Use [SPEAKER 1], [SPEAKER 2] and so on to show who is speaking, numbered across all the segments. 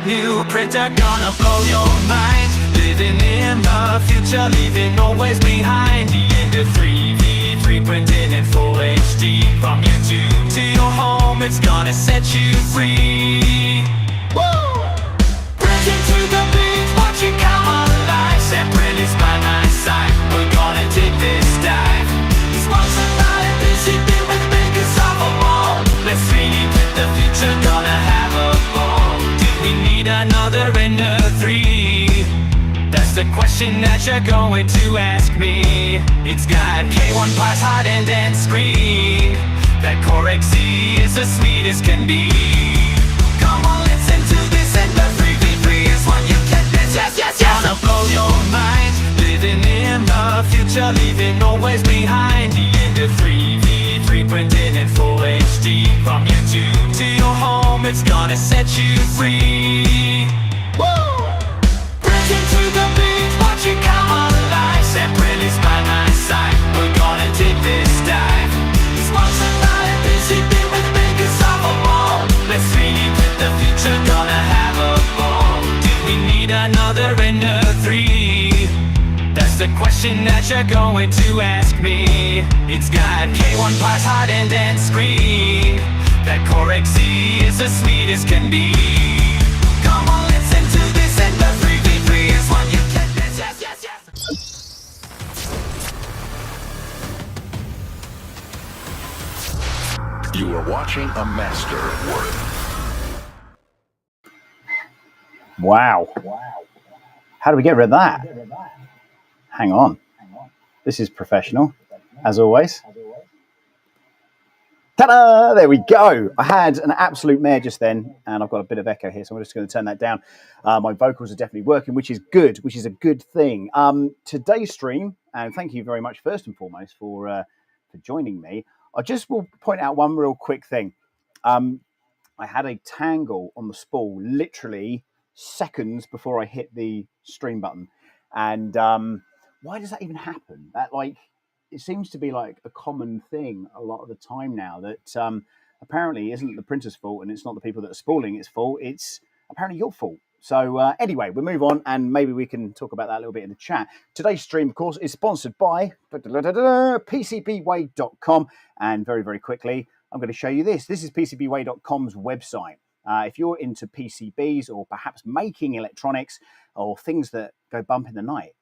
[SPEAKER 1] New printer gonna blow your mind. Living in the future, leaving always behind. The end of 3v3 printing in full HD. From YouTube to your home, it's gonna set you free. Woo! Printing to the beat, watch it come alive. Separately side by side, we're gonna take this dive. Sponsored by PCB with the biggest of them all. Let's 3D print the future, gonna have a ball. Do we need another Ender 3? That's the question that you're going to ask me. It's got K1 parts, hot end and screen. That CoreXZ is the sweetest can be. Come on, listen to this, and the 3v3 is what you can miss. Yes, yes, yes. Gonna blow your mind. Living in the future, leaving always behind. The end of 3v3 printing in full HD. From YouTube to your home, it's gonna set you free. Woo! Printing to the beat, watch it come alive. Separately side by side, we're gonna take this dive. Sponsored by PCB with the biggest of them all. Let's 3D print the future, gonna have a ball. Do we need another Ender 3? That's the question that you're going to ask me. It's got K1 parts, hot end and screen. That CoreXZ is the sweetest can be. Come on, listen to this, and the 3v3 is what you can miss. Yes, yes, yes.
[SPEAKER 2] You are watching a master at work.
[SPEAKER 3] Wow. How do we get rid of that? Hang on. This is professional, as always. Ta-da! There we go. I had an absolute mare just then, and I've got a bit of echo here, so I'm just going to turn that down. My vocals are definitely working, which is good, which is a good thing. Today's stream, and thank you very much first and foremost for joining me. I just will point out one real quick thing. I had a tangle on the spool literally seconds before I hit the stream button, and why does that even happen? That it seems to be like a common thing a lot of the time now that apparently isn't the printer's fault, and it's not the people that are spooling its fault. It's apparently your fault. So anyway, we'll move on, and maybe we can talk about that a little bit in the chat. Today's stream, of course, is sponsored by PCBWay.com, and very, very quickly, I'm going to show you this. This is PCBWay.com's website. If you're into PCBs or perhaps making electronics or things that go bump in the night,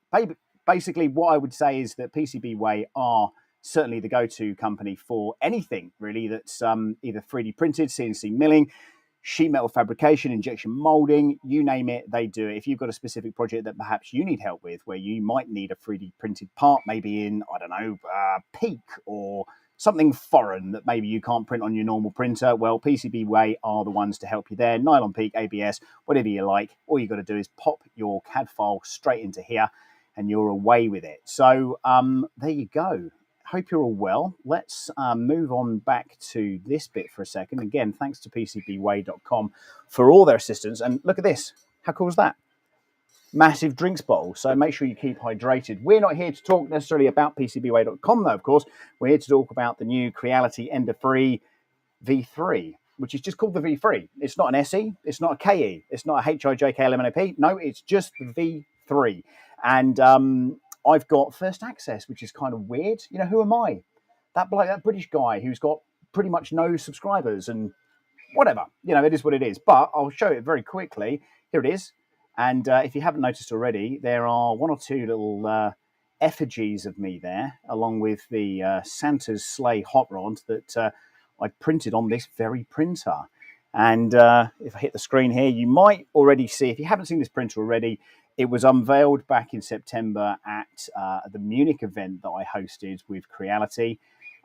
[SPEAKER 3] basically what I would say is that PCBWay are certainly the go-to company for anything really that's either 3D printed, CNC milling, sheet metal fabrication, injection molding, you name it, they do it. If you've got a specific project that perhaps you need help with, where you might need a 3D printed part, maybe in, I don't know, PEEK or something foreign that maybe you can't print on your normal printer, well, PCBWay are the ones to help you there. Nylon PEEK, ABS, whatever you like. All you got to do is pop your CAD file straight into here, and you're away with it. So there you go. Hope you're all well. Let's move on back to this bit for a second. Again, thanks to PCBWay.com for all their assistance. And look at this. How cool is that? Massive drinks bottle. So make sure you keep hydrated. We're not here to talk necessarily about PCBWay.com, though, of course. We're here to talk about the new Creality Ender 3 V3, which is just called the V3. It's not an SE. It's not a KE. It's not a HIJKLMNOP. No, it's just the V3. And I've got first access, which is kind of weird. You know, who am I? That British guy who's got pretty much no subscribers and whatever. You know, it is what it is. But I'll show it very quickly. Here it is. And if you haven't noticed already, there are one or two little effigies of me there, along with the Santa's sleigh hot rod that I printed on this very printer. And if I hit the screen here, you might already see, if you haven't seen this printer already, it was unveiled back in September at the Munich event that I hosted with Creality.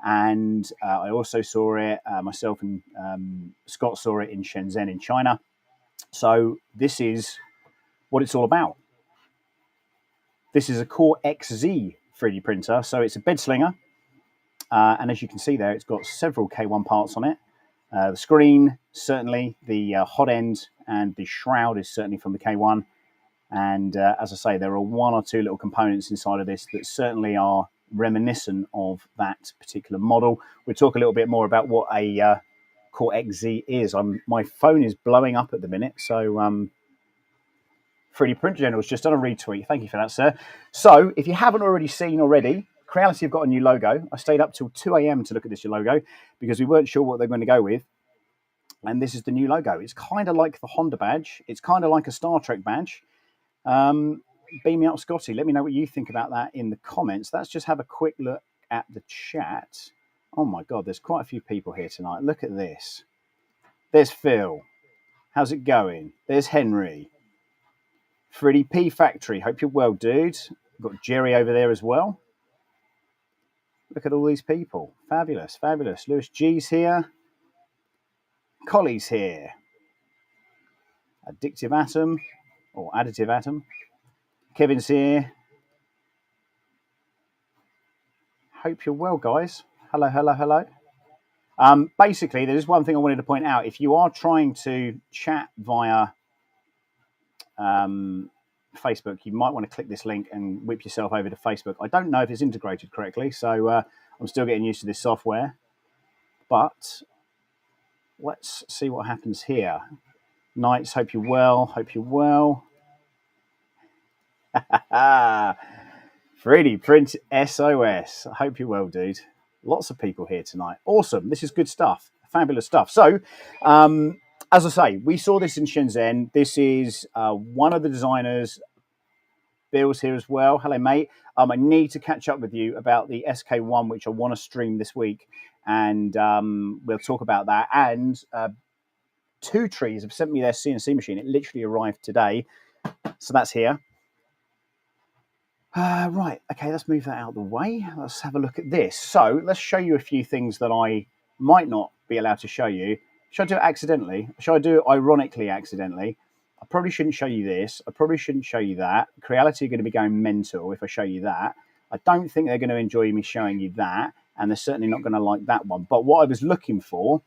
[SPEAKER 3] And I also saw it, myself and Scott saw it in Shenzhen in China. So this is what it's all about. This is a CoreXZ 3D printer. So it's a bed slinger. And as you can see there, it's got several K1 parts on it. The screen, certainly. The hot end and the shroud is certainly from the K1. And as I say, there are one or two little components inside of this that certainly are reminiscent of that particular model. We'll talk a little bit more about what a CoreXZ is. My phone is blowing up at the minute, so 3D Print General's just done a retweet. Thank you for that, sir. So if you haven't already seen already, Creality have got a new logo. I stayed up till 2 a.m. to look at this logo because we weren't sure what they're going to go with. And this is the new logo. It's kind of like the Honda badge. It's kind of like a Star Trek badge. Beam me up, Scotty. Let me know what you think about that in the comments. Let's just have a quick look at the chat. Oh my God, there's quite a few people here tonight. Look at this. There's Phil. How's it going? There's Henry. Freddie P Factory. Hope you're well, dude. We've got Jerry over there as well. Look at all these people. Fabulous, fabulous. Lewis G's here. Collie's here. Addictive Atom or Additive Atom. Kevin's here. Hope you're well, guys. Hello, hello, hello. Basically, there's one thing I wanted to point out. If you are trying to chat via Facebook, you might want to click this link and whip yourself over to Facebook. I don't know if it's integrated correctly, so I'm still getting used to this software. But let's see what happens here. Knights, hope you're well. Hope you're well. 3D Print SOS. I hope you're well, dude. Lots of people here tonight. Awesome. This is good stuff. Fabulous stuff. So, as I say, we saw this in Shenzhen. This is one of the designers. Bill's here as well. Hello, mate. I need to catch up with you about the SK1, which I want to stream this week. And we'll talk about that. And Two Trees have sent me their CNC machine. It literally arrived today. So that's here. Right. Okay, let's move that out of the way. Let's have a look at this. So let's show you a few things that I might not be allowed to show you. Should I do it accidentally? Should I do it ironically accidentally? I probably shouldn't show you this. I probably shouldn't show you that. Creality are going to be going mental if I show you that. I don't think they're going to enjoy me showing you that. And they're certainly not going to like that one. But what I was looking for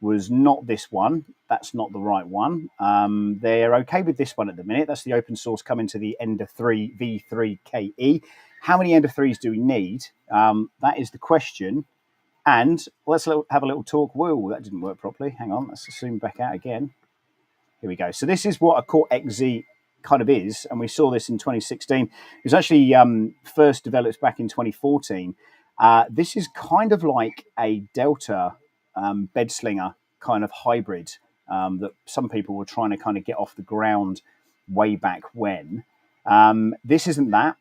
[SPEAKER 3] was not this one. That's not the right one. They're okay with this one at the minute. That's the open source coming to the Ender 3 V3KE. How many Ender 3s do we need? That is the question. And let's have a little talk. Whoa, that didn't work properly. Hang on, let's zoom back out again. Here we go. So this is what a CoreXZ kind of is. And we saw this in 2016. It was actually first developed back in 2014. This is kind of like a Delta bed slinger kind of hybrid that some people were trying to kind of get off the ground way back when. This isn't that,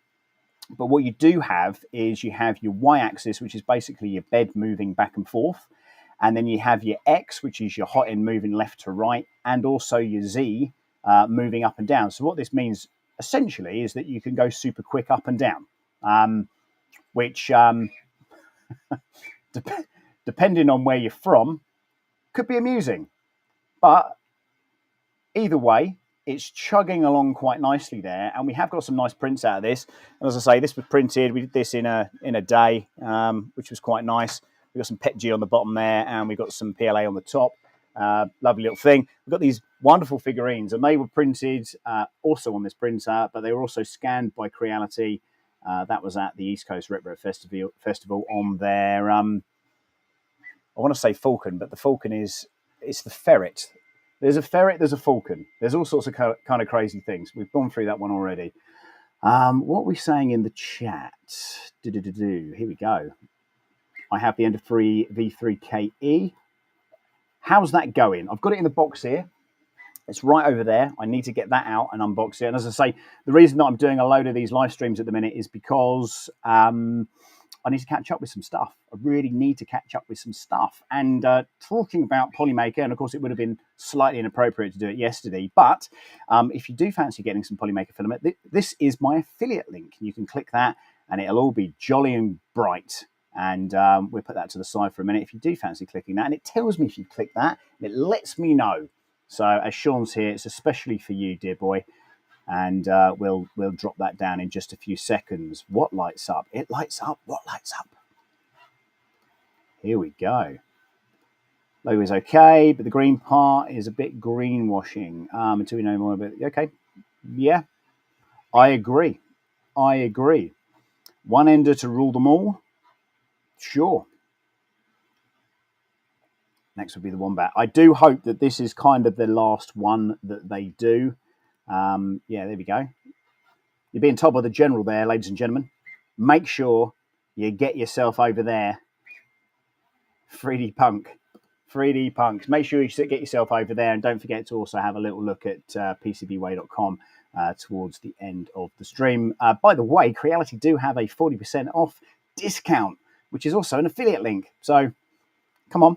[SPEAKER 3] but what you do have is you have your y-axis, which is basically your bed moving back and forth, and then you have your x, which is your hot end moving left to right, and also your z moving up and down. So what this means essentially is that you can go super quick up and down, which depending on where you're from, could be amusing. But either way, it's chugging along quite nicely there. And we have got some nice prints out of this. And as I say, this was printed. We did this in a day, which was quite nice. We've got some PETG on the bottom there, and we've got some PLA on the top. Lovely little thing. We've got these wonderful figurines, and they were printed also on this printer, but they were also scanned by Creality. That was at the East Coast Retro Festival on their... I want to say falcon, but the falcon it's the ferret. There's a ferret, there's a falcon. There's all sorts of kind of crazy things. We've gone through that one already. What are we saying in the chat? Here we go. I have the Ender 3 V3KE. How's that going? I've got it in the box here. It's right over there. I need to get that out and unbox it. And as I say, the reason that I'm doing a load of these live streams at the minute is because I need to catch up with some stuff. I really need to catch up with some stuff. And talking about Polymaker, and of course it would have been slightly inappropriate to do it yesterday, but if you do fancy getting some Polymaker filament, this is my affiliate link. You can click that and it'll all be jolly and bright. And we'll put that to the side for a minute if you do fancy clicking that. And it tells me if you click that, and it lets me know. So as Sean's here, it's especially for you, dear boy. And we'll drop that down in just a few seconds. What lights up? It lights up. What lights up? Here we go. Logo is okay, but the green part is a bit greenwashing. Until we know more about it. Okay. Yeah, I agree. I agree. One ender to rule them all. Sure. Next would be the Wombat. I do hope that this is kind of the last one that they do. Yeah, there we go. You're being told by the general there, ladies and gentlemen. Make sure you get yourself over there. 3D Punk. 3D Punks. Make sure you get yourself over there, and don't forget to also have a little look at PCBWay.com towards the end of the stream. By the way, Creality do have a 40% off discount, which is also an affiliate link. So, come on.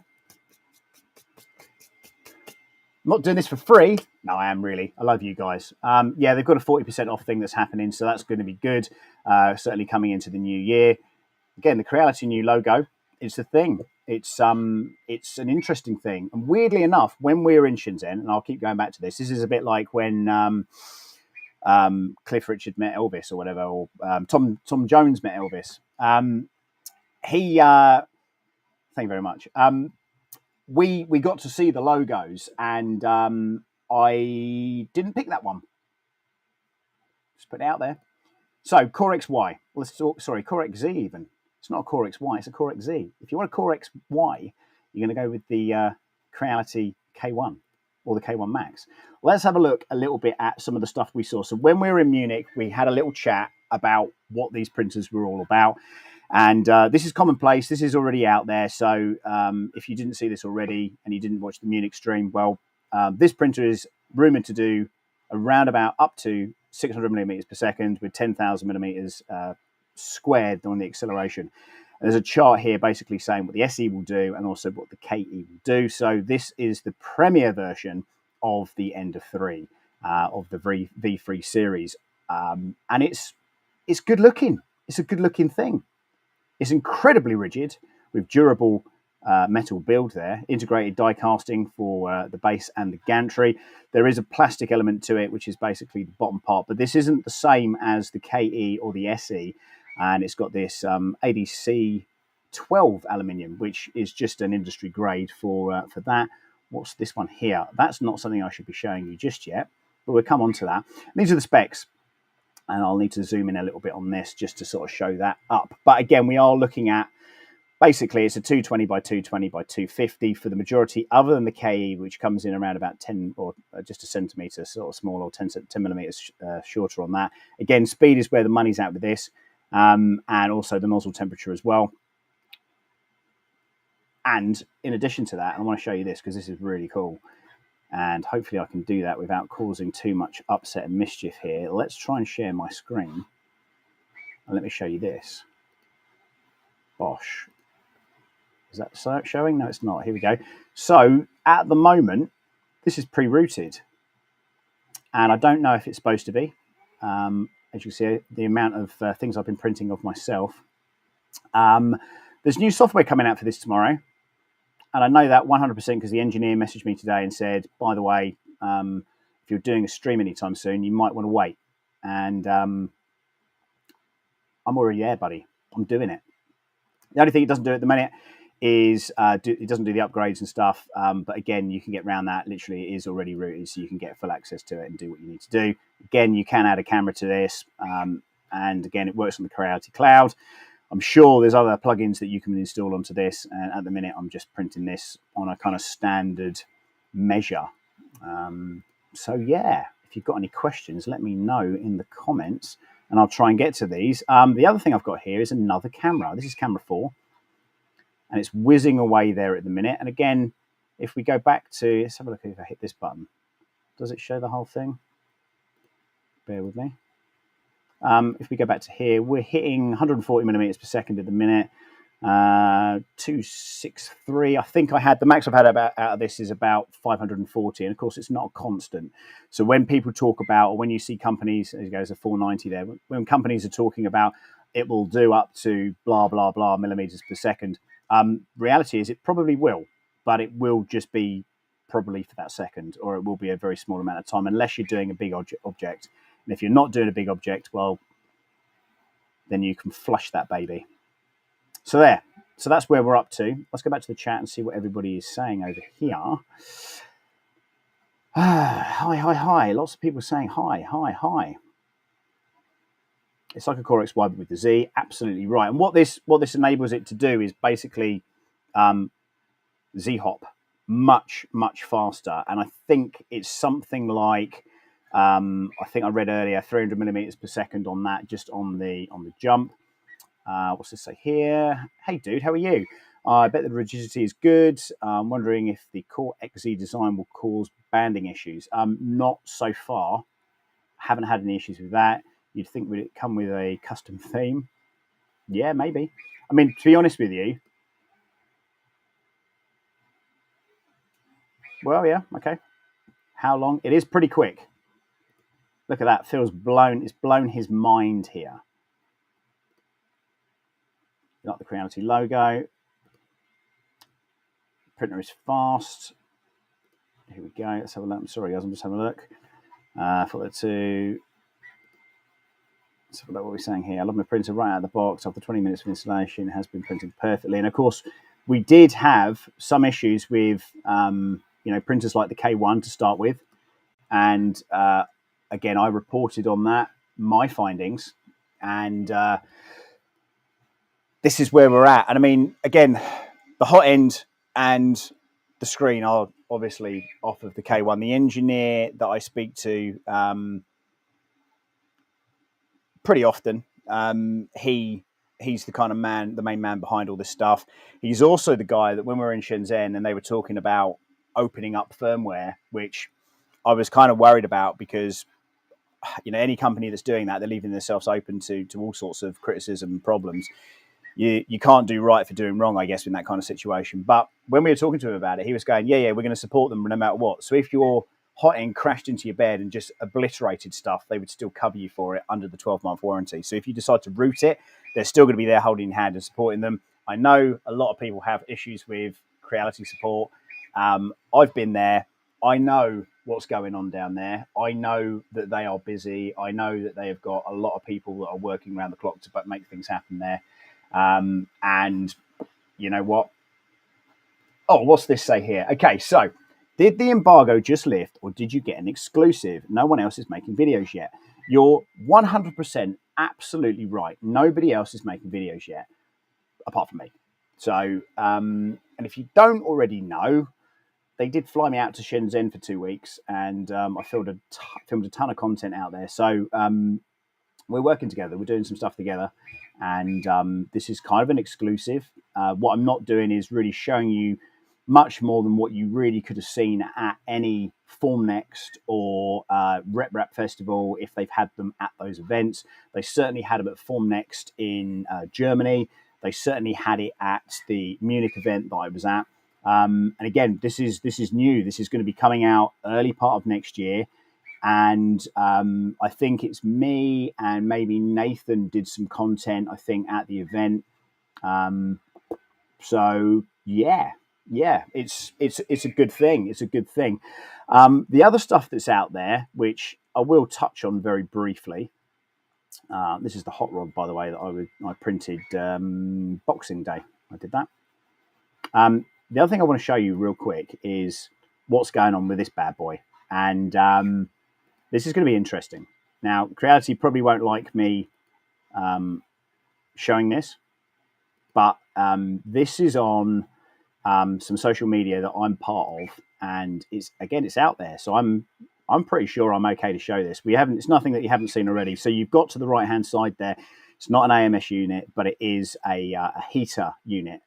[SPEAKER 3] I'm not doing this for free. No, I am really. I love you guys. Yeah, they've got a 40% off thing that's happening, so that's going to be good. Certainly coming into the new year. Again, the Creality new logo, it's a thing. It's an interesting thing. And weirdly enough, when we're in Shenzhen, and I'll keep going back to this, this is a bit like when Cliff Richard met Elvis or whatever, or Tom Jones met Elvis. Thank you very much. We got to see the logos, and I didn't pick that one. Just put it out there. So CoreXY. Let's talk. Sorry, CoreXZ even. It's not a CoreXY, it's a CoreXZ. If you want a CoreXY, you're going to go with the Creality K1 or the K1 Max. Let's have a look a little bit at some of the stuff we saw. So when we were in Munich, we had a little chat about what these printers were all about. And this is commonplace. This is already out there. So if you didn't see this already and you didn't watch the Munich stream, well, this printer is rumored to do around about up to 600 millimeters per second with 10,000 millimeters squared on the acceleration. There's a chart here basically saying what the SE will do and also what the KE will do. So this is the premier version of the Ender 3 of the V3 series, and it's good looking. It's a good looking thing. It's incredibly rigid with durable metal build there, integrated die casting for the base and the gantry. There is a plastic element to it, which is basically the bottom part, but this isn't the same as the KE or the SE. And it's got this ADC 12 aluminium, which is just an industry grade for that. What's this one here? That's not something I should be showing you just yet, but we'll come on to that. These are the specs, and I'll need to zoom in a little bit on this just to sort of show that up. But again, we are looking at, basically, it's a 220 by 220 by 250 for the majority, other than the KE, which comes in around about 10 or just a centimetre sort of smaller, or 10 millimetres shorter on that. Again, speed is where the money's at with this. And also the nozzle temperature as well. And in addition to that, I want to show you this because this is really cool. And hopefully I can do that without causing too much upset and mischief here. Let's try and share my screen. And let me show you this. Bosh. Is that showing? No, it's not. Here we go. So at the moment, this is pre-routed. And I don't know if it's supposed to be. As you see, the amount of things I've been printing of myself. There's new software coming out for this tomorrow. And I know that 100% because the engineer messaged me today and said, by the way, if you're doing a stream anytime soon, you might want to wait. And I'm already there, buddy. I'm doing it. The only thing it doesn't do at the minute is it doesn't do the upgrades and stuff. But again, you can get around that. Literally, it is already routed, so you can get full access to it and do what you need to do. Again, you can add a camera to this. And again, it works on the Creality Cloud. I'm sure there's other plugins that you can install onto this. And at the minute, I'm just printing this on a kind of standard measure. So yeah, if you've got any questions, let me know in the comments and I'll try and get to these. The other thing I've got here is another camera. This is camera 4. And it's whizzing away there at the minute. And again, if we go back to, let's have a look if I hit this button. Does it show the whole thing? Bear with me. If we go back to here, we're hitting 140 millimeters per second at the minute. 263. I think I had the max I've had out of this is about 540, and of course it's not a constant. So when people talk about, or when you see companies, as it goes to 490 there, when companies are talking about it will do up to blah blah blah millimeters per second, reality is it probably will, but it will just be probably for that second, or it will be a very small amount of time unless you're doing a big object. And if you're not doing a big object, well, then you can flush that baby. So there. So that's where we're up to. Let's go back to the chat and see what everybody is saying over here. Hi. Lots of people saying hi. It's like a CoreXY with the Z. Absolutely right. And what this enables it to do is basically Z-hop. much faster. And I think it's something like I think I read earlier 300 millimeters per second on that, just on the jump. What's this say here? Hey, dude, how are you? I bet the rigidity is good. I'm wondering if the CoreXZ design will cause banding issues. Not so far. Haven't had any issues with that. You'd think would it come with a custom theme? Yeah, maybe. I mean, to be honest with you, well, yeah, okay. How long? It is pretty quick. Look at that. Phil's blown. It's blown his mind here. Like the Creality logo. Printer is fast. Here we go. Let's have a look. I'm sorry, guys. I'm just having a look. For that to. Let's have a look what we're saying here. I love my printer right out of the box. After 20 minutes of installation, it has been printed perfectly. And of course, we did have some issues with printers like the K1 to start with. And again, I reported on that, my findings. And this is where we're at. And I mean, again, the hot end and the screen are obviously off of the K1. The engineer that I speak to pretty often, he's the kind of man, the main man behind all this stuff. He's also the guy that when we were in Shenzhen and they were talking about opening up firmware, which I was kind of worried about because, any company that's doing that, they're leaving themselves open to all sorts of criticism and problems. You can't do right for doing wrong, I guess, in that kind of situation. But when we were talking to him about it, he was going, yeah, we're going to support them no matter what. So if your hot end crashed into your bed and just obliterated stuff, they would still cover you for it under the 12-month warranty. So if you decide to root it, they're still going to be there holding your hand and supporting them. I know a lot of people have issues with Creality support. I've been there. I know what's going on down there. I know that they are busy. I know that they have got a lot of people that are working around the clock to make things happen there. And you know what? Oh, what's this say here? Okay, so did the embargo just lift or did you get an exclusive? No one else is making videos yet. You're 100% absolutely right. Nobody else is making videos yet, apart from me. So, and if you don't already know, they did fly me out to Shenzhen for 2 weeks and I filmed a ton of content out there. So we're working together. We're doing some stuff together. And this is kind of an exclusive. What I'm not doing is really showing you much more than what you really could have seen at any Formnext or RepRap Festival if they've had them at those events. They certainly had them at Formnext in Germany. They certainly had it at the Munich event that I was at. And again, this is new. This is going to be coming out early part of next year. And I think it's me and maybe Nathan did some content, I think, at the event. So yeah, it's a good thing. It's a good thing. The other stuff that's out there, which I will touch on very briefly. This is the hot rod, by the way, that I printed Boxing Day. I did that. The other thing I want to show you real quick is what's going on with this bad boy. And this is going to be interesting. Now, Creality probably won't like me showing this, but this is on some social media that I'm part of, and it's out there. So I'm pretty sure I'm okay to show this. It's nothing that you haven't seen already. So you've got to the right hand side there. It's not an AMS unit, but it is a heater unit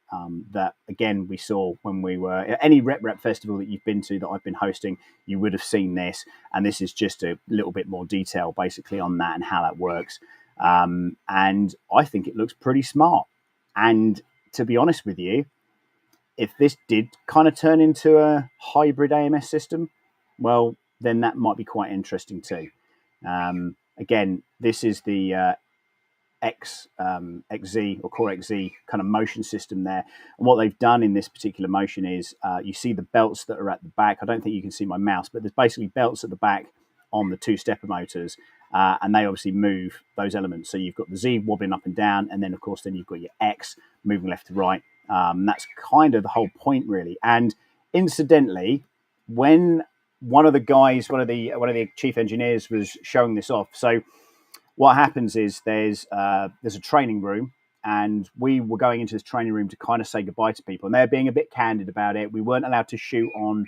[SPEAKER 3] that, again, we saw when we were at any RepRap festival that you've been to that I've been hosting. You would have seen this, and this is just a little bit more detail basically on that and how that works. And I think it looks pretty smart. And to be honest with you, if this did kind of turn into a hybrid AMS system, well, then that might be quite interesting too. Again, this is the XZ or CoreXZ kind of motion system there. And what they've done in this particular motion is you see the belts that are at the back. I don't think you can see my mouse, but there's basically belts at the back on the two stepper motors, and they obviously move those elements. So you've got the Z wobbling up and down, and then of course then you've got your X moving left to right. That's kind of the whole point, really. And incidentally, when one of the chief engineers was showing this off, so what happens is there's a training room, and we were going into this training room to kind of say goodbye to people, and they're being a bit candid about it. We weren't allowed to shoot on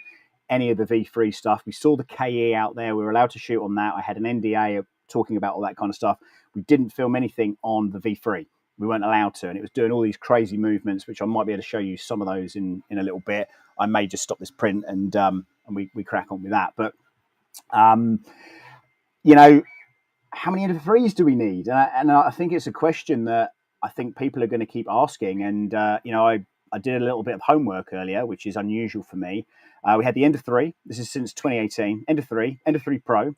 [SPEAKER 3] any of the V3 stuff. We saw the KE out there. We were allowed to shoot on that. I had an NDA talking about all that kind of stuff. We didn't film anything on the V3. We weren't allowed to, and it was doing all these crazy movements, which I might be able to show you some of those in a little bit. I may just stop this print and we crack on with that. But you know, how many Ender-3s do we need? And I think it's a question that I think people are going to keep asking. And you know, I did a little bit of homework earlier, which is unusual for me. We had the Ender-3. This is since 2018. Ender-3, Ender-3 Pro,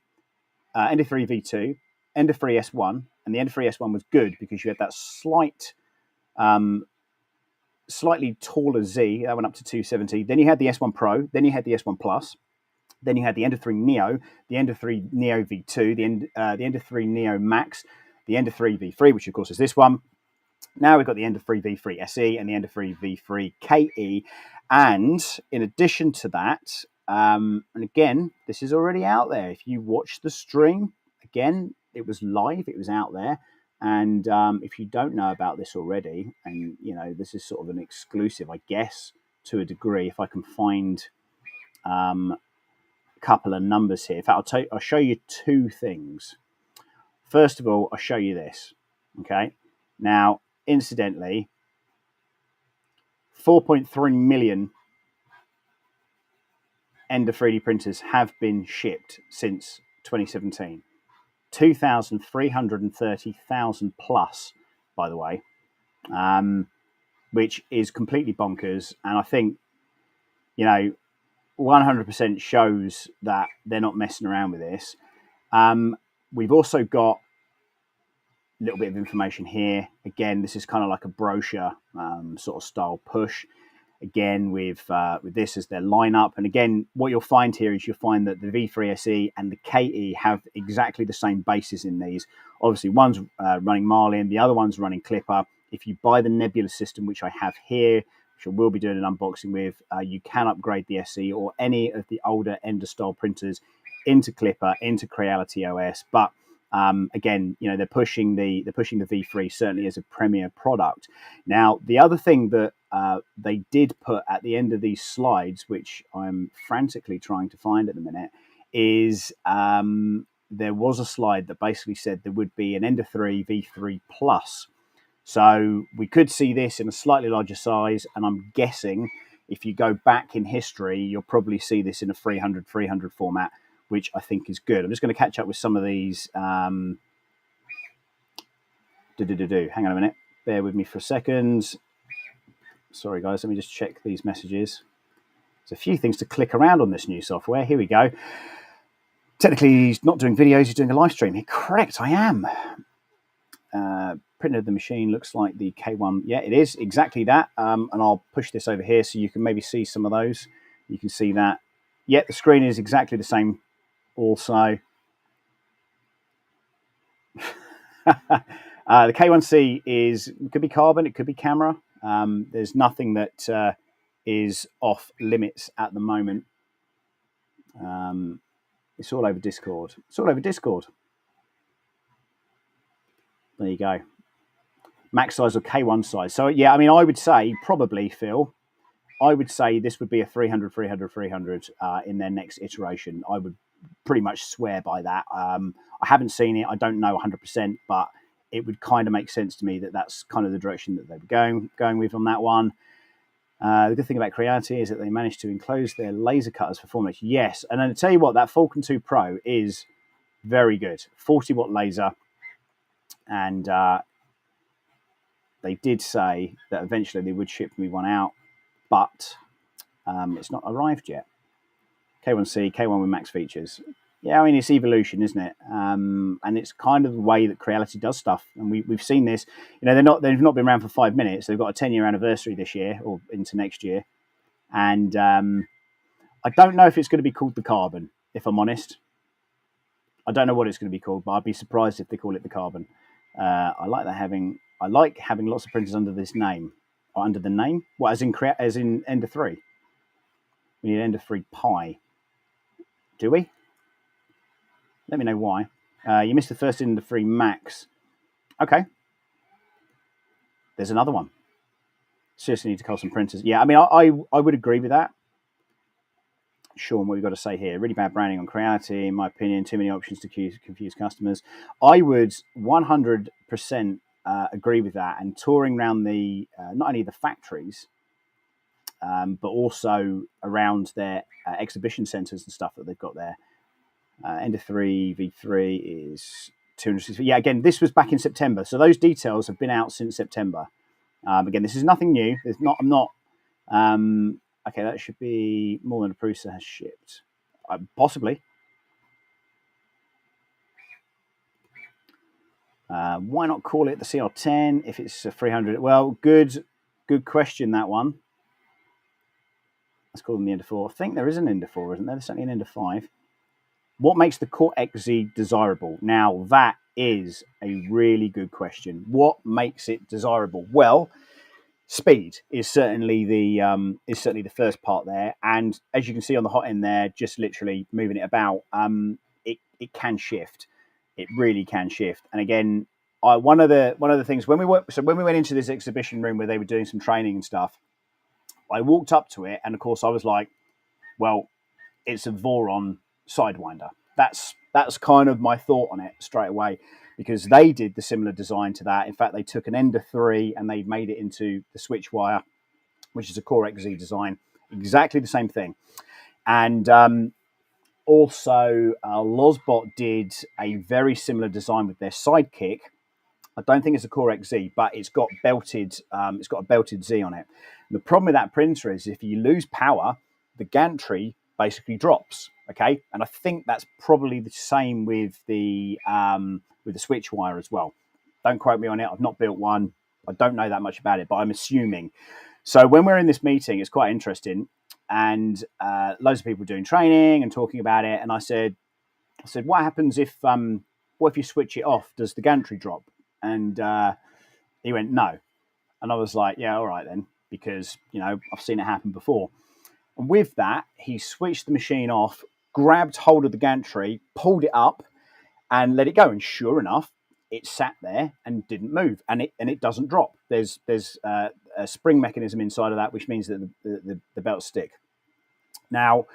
[SPEAKER 3] Ender-3 V2, Ender-3 S1, and the Ender-3 S1 was good because you had that slightly taller Z. That went up to 270. Then you had the S1 Pro. Then you had the S1 Plus. Then you had the Ender-3 Neo, the Ender-3 Neo V2, the Ender-3 Neo Max, the Ender-3 V3, which of course is this one. Now we've got the Ender-3 V3 SE and the Ender-3 V3 KE. And in addition to that, and again, this is already out there. If you watch the stream, again, it was live, it was out there. And if you don't know about this already, and you know, this is sort of an exclusive, I guess, to a degree, if I can find a couple of numbers here. In fact, I'll show you two things. First of all, I'll show you this. Okay. Now, incidentally, 4.3 million Ender 3D printers have been shipped since 2017. 2,330,000 plus, by the way, which is completely bonkers. And I think, you know, 100% shows that they're not messing around with this. We've also got a little bit of information here. Again, this is kind of like a brochure sort of style push. Again, with this as their lineup. And again, what you'll find here is you'll find that the V3 SE and the KE have exactly the same bases in these. Obviously, one's running Marlin, the other one's running Clipper. If you buy the Nebula system, which I have here, which I will be doing an unboxing with, you can upgrade the SE or any of the older Ender style printers into Clipper, into Creality OS. But again, you know, they're pushing the V3 certainly as a premier product. Now, the other thing that they did put at the end of these slides, which I'm frantically trying to find at the minute, is there was a slide that basically said there would be an Ender-3 V3 Plus. So we could see this in a slightly larger size, and I'm guessing if you go back in history, you'll probably see this in a 300 format, which I think is good. I'm just going to catch up with some of these. Hang on a minute. Bear with me for a second. Sorry, guys. Let me just check these messages. There's a few things to click around on this new software. Here we go. Technically, he's not doing videos. He's doing a live stream. Correct, I am. Printed the machine looks like the K1. Yeah, it is exactly that. And I'll push this over here so you can maybe see some of those. You can see that. Yeah, the screen is exactly the same. Also, the K1C it could be carbon, it could be camera. There's nothing that is off limits at the moment. It's all over Discord. It's all over Discord. There you go. Max size or K1 size. So yeah, I mean, I would say probably, Phil, I would say this would be a 300 in their next iteration. I would pretty much swear by that. I haven't seen it. I don't know 100%, but it would kind of make sense to me that that's kind of the direction that they were going with on that one. The good thing about Creality is that they managed to enclose their laser cutters for performance. Yes, and then to tell you what, that Falcon 2 Pro is very good. 40-watt laser, and they did say that eventually they would ship me one out, but it's not arrived yet. K1C, K1 with max features. Yeah, I mean, it's evolution, isn't it? And it's kind of the way that Creality does stuff. And we've seen this. You know, they've not been around for 5 minutes. They've got a 10-year anniversary this year or into next year. And I don't know if it's going to be called the Carbon, if I'm honest. I don't know what it's going to be called, but I'd be surprised if they call it the Carbon. I like having lots of printers under this name. Or under the name? What, as in Ender 3? We need Ender 3 Pi. Do we? Let me know why. You missed the first Ender 3 Max. Okay. there's another one. Seriously need to cull some printers. Yeah, I mean, I would agree with that. Sean, what we've got to say here, really bad branding on Creality, in my opinion, too many options to confuse customers. I would 100% agree with that. And touring around the not only the factories, but also around their exhibition centres and stuff that they've got there. Ender 3 V3 is 260. Yeah, again, this was back in September, so those details have been out since September. Again, this is nothing new. There's not. I'm not. Okay, that should be more than a producer has shipped. Possibly. Why not call it the CR10 if it's a 300? Well, good question, that one. Let's call them the Ender 4. I think there is an Ender 4, isn't there? There's certainly an Ender 5. What makes the CoreXZ desirable? Now, that is a really good question. What makes it desirable? Well, speed is certainly the first part there, and as you can see on the hot end there, just literally moving it about, it can shift. It really can shift. And again, one of the things when we went into this exhibition room where they were doing some training and stuff, I walked up to it, and of course I was like, well, it's a Voron Sidewinder. That's kind of my thought on it straight away, because they did the similar design to that. In fact, they took an Ender 3 and they made it into the switch wire, which is a CoreXZ design, exactly the same thing. And also, Lozbot did a very similar design with their Sidekick. I don't think it's a CoreXZ, but it's got belted. It's got a belted Z on it. And the problem with that printer is if you lose power, the gantry basically drops. Okay, and I think that's probably the same with the switch wire as well. Don't quote me on it. I've not built one. I don't know that much about it, but I'm assuming. So when we're in this meeting, it's quite interesting, and loads of people doing training and talking about it. And I said, what happens if you switch it off? Does the gantry drop? And he went, no. And I was like, yeah, all right then, because I've seen it happen before. And with that, he switched the machine off, grabbed hold of the gantry, pulled it up, and let it go. And sure enough, it sat there and didn't move, and it doesn't drop. There's a spring mechanism inside of that, which means that the belts stick. Now,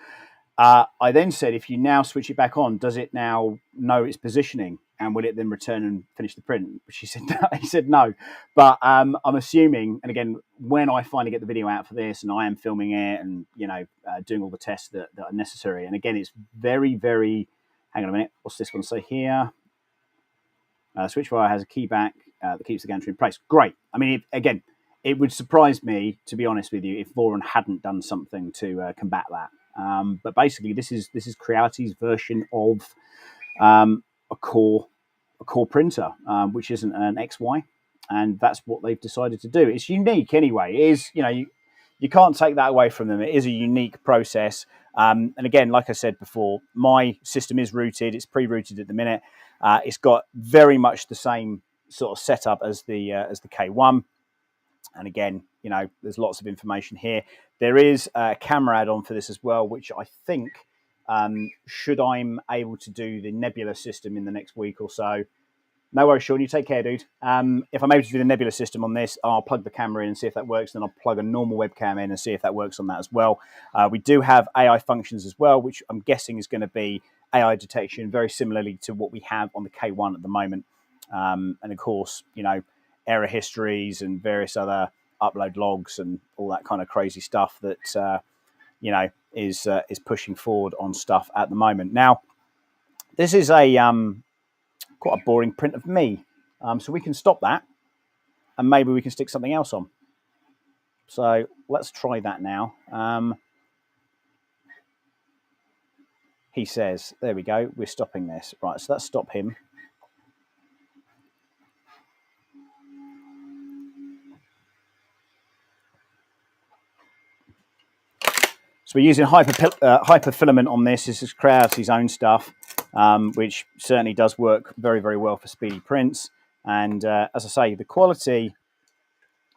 [SPEAKER 3] I then said, if you now switch it back on, does it now know its positioning, and will it then return and finish the print? She said, no. He said no. But I'm assuming, and again, when I finally get the video out for this, and I am filming it, and doing all the tests that are necessary, and again, it's very, very. Hang on a minute. What's this one say here? Switch wire has a key back that keeps the gantry in place. Great. I mean, it would surprise me, to be honest with you, if Voron hadn't done something to combat that. But basically, this is Creality's version of a core printer, which isn't an XY, and that's what they've decided to do. It's unique anyway. It is, you can't take that away from them. It is a unique process. And again, like I said before, my system is rooted. It's pre-rooted at the minute. It's got very much the same sort of setup as the K1. And again, there's lots of information here. There is a camera add-on for this as well, which I think, should I'm able to do the Nebula system in the next week or so. No worries, Sean. You take care, dude. If I'm able to do the Nebula system on this, I'll plug the camera in and see if that works. Then I'll plug a normal webcam in and see if that works on that as well. We do have AI functions as well, which I'm guessing is going to be AI detection, very similarly to what we have on the K1 at the moment. And of course, error histories and various other upload logs and all that kind of crazy stuff that is pushing forward on stuff at the moment. Now, this is quite a boring print of me, so we can stop that, and maybe we can stick something else on. So let's try that now. He says, there we go, we're stopping this. Right, so let's stop him. So we're using hyperfilament on this. This is Creality's own stuff, which certainly does work very, very well for speedy prints. And as I say, the quality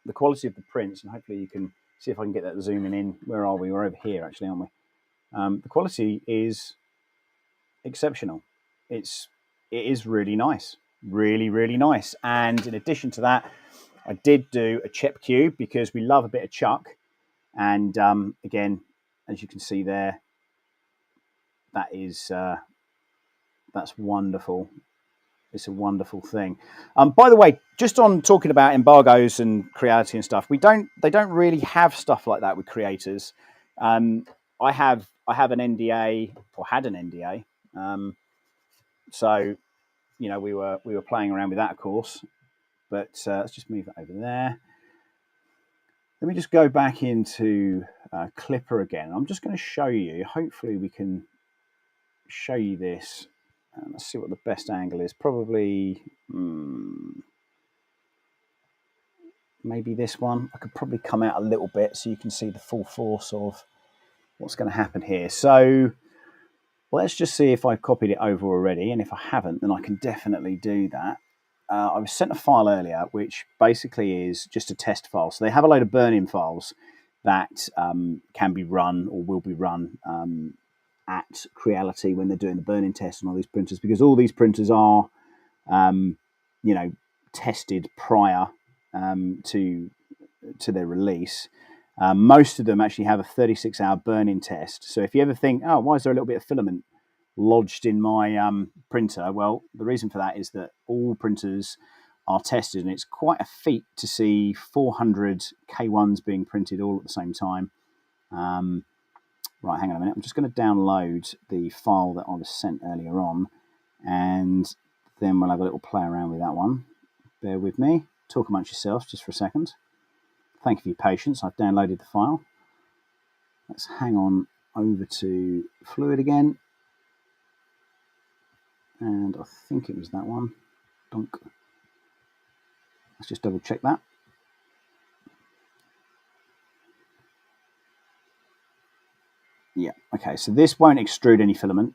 [SPEAKER 3] of the prints, and hopefully you can see if I can get that zooming in. Where are we? We're over here, actually, aren't we? The quality is exceptional. It is really nice, really, really nice. And in addition to that, I did do a chip cube because we love a bit of chuck. And again, as you can see there, that is that's wonderful. It's a wonderful thing. By the way, just on talking about embargoes and Creality and stuff, they don't really have stuff like that with creators. I have an NDA, or had an NDA. So we were playing around with that, of course. But let's just move that over there. Let me just go back into Clipper again. I'm just going to show you. Hopefully, we can show you this. Let's see what the best angle is. Probably maybe this one. I could probably come out a little bit so you can see the full force of what's going to happen here. So let's just see if I've copied it over already. And if I haven't, then I can definitely do that. I was sent a file earlier, which basically is just a test file. So they have a load of burn-in files that can be run or will be run at Creality when they're doing the burn-in test on all these printers, because all these printers are, tested prior to their release. Most of them actually have a 36-hour burn-in test. So if you ever think, oh, why is there a little bit of filament lodged in my printer? Well, the reason for that is that all printers are tested, and it's quite a feat to see 400 K1s being printed all at the same time. Right, hang on a minute. I'm just going to download the file that I was sent earlier on, and then we'll have a little play around with that one. Bear with me. Talk amongst yourselves just for a second. Thank you for your patience. I've downloaded the file. Let's hang on over to Fluid again. And I think it was that one. Donk. Let's just double check that. Yeah, okay, so this won't extrude any filament.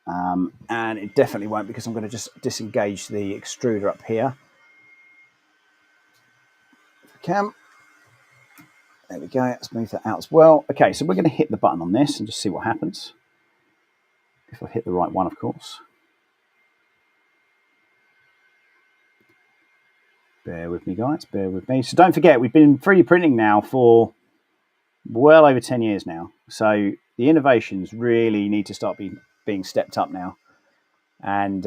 [SPEAKER 3] And it definitely won't, because I'm going to just disengage the extruder up here. If I can. There we go. Let's move that out as well. Okay, so we're going to hit the button on this and just see what happens. If I hit the right one, of course. Bear with me, guys. Bear with me. So don't forget, we've been 3D printing now for well over 10 years now. So the innovations really need to start being stepped up now. And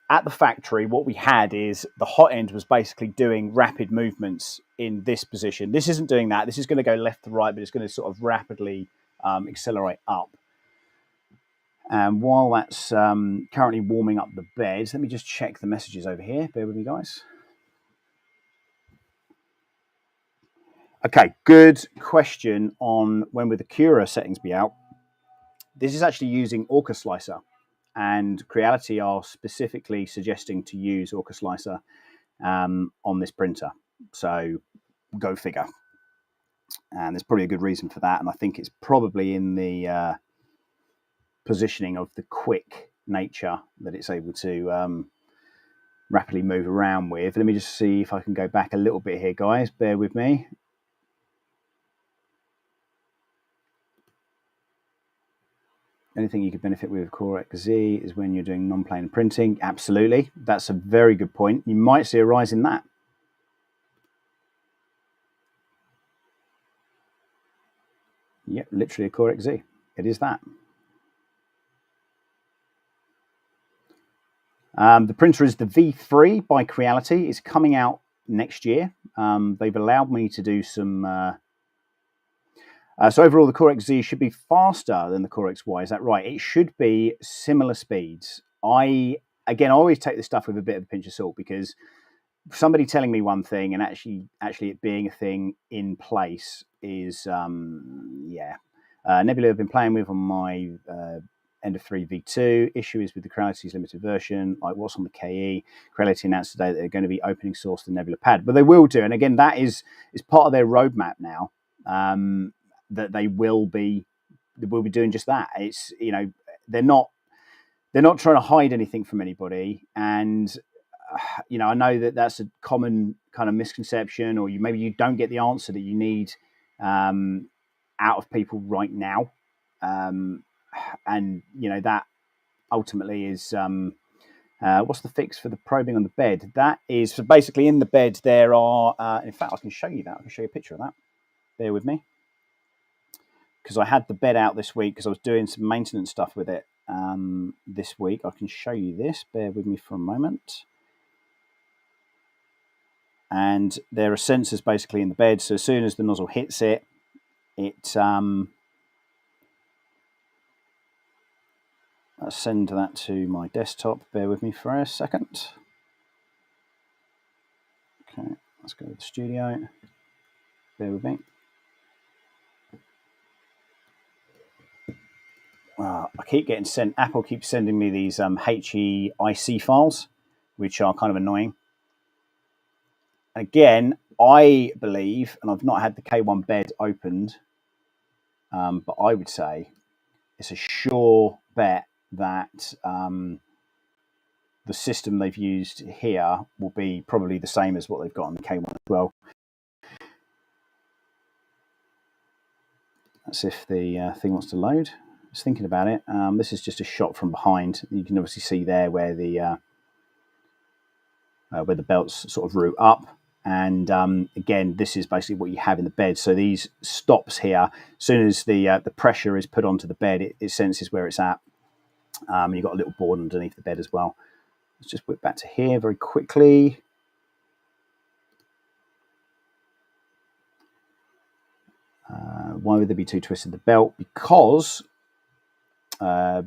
[SPEAKER 3] at the factory, what we had is the hot end was basically doing rapid movements in this position. This isn't doing that. This is going to go left to right, but it's going to sort of rapidly accelerate up. And while that's currently warming up the bed, let me just check the messages over here. Bear with me, guys. Okay, good question on when will the Cura settings be out. This is actually using Orca Slicer, and Creality are specifically suggesting to use Orca Slicer on this printer. So go figure. And there's probably a good reason for that. And I think it's probably in the positioning of the quick nature that it's able to rapidly move around with. Let me just see if I can go back a little bit here, guys. Bear with me. Anything you could benefit with CoreXZ is when you're doing non-plane printing. Absolutely. That's a very good point. You might see a rise in that. Yep, literally a CoreXZ. It is that. The printer is the V3 by Creality. It's coming out next year. They've allowed me to do some... so overall, the CoreXZ should be faster than the CoreXY. Is that right? It should be similar speeds. I always take this stuff with a bit of a pinch of salt, because somebody telling me one thing and actually it being a thing in place is, yeah. Nebula I've been playing with on my End of 3 V2. Issue is with the Creality's limited version, like what's on the KE. Creality announced today that they're going to be opening source the Nebula pad, but they will do. And again, that is part of their roadmap now. That they will be doing just that. It's, they're not trying to hide anything from anybody. And I know that that's a common kind of misconception, or maybe you don't get the answer that you need out of people right now. And that ultimately is What's the fix for the probing on the bed? That is, so basically in the bed there are, in fact I can show you that, I can show you a picture of that. Bear with me. Because I had the bed out this week because I was doing some maintenance stuff with it this week. I can show you this. Bear with me for a moment. And there are sensors basically in the bed. So as soon as the nozzle hits it, I'll send that to my desktop. Bear with me for a second. Okay, let's go to the studio. Bear with me. I keep getting sent. Apple keeps sending me these HEIC files, which are kind of annoying. Again, I believe, and I've not had the K1 bed opened, but I would say it's a sure bet that the system they've used here will be probably the same as what they've got on the K1 as well. That's if the thing wants to load. I was thinking about it. This is just a shot from behind. You can obviously see there where the belts sort of route up. And again, this is basically what you have in the bed. So these stops here, as soon as the pressure is put onto the bed, it senses where it's at. You've got a little board underneath the bed as well. Let's just whip back to here very quickly. Why would there be two twists in the belt? Because, well,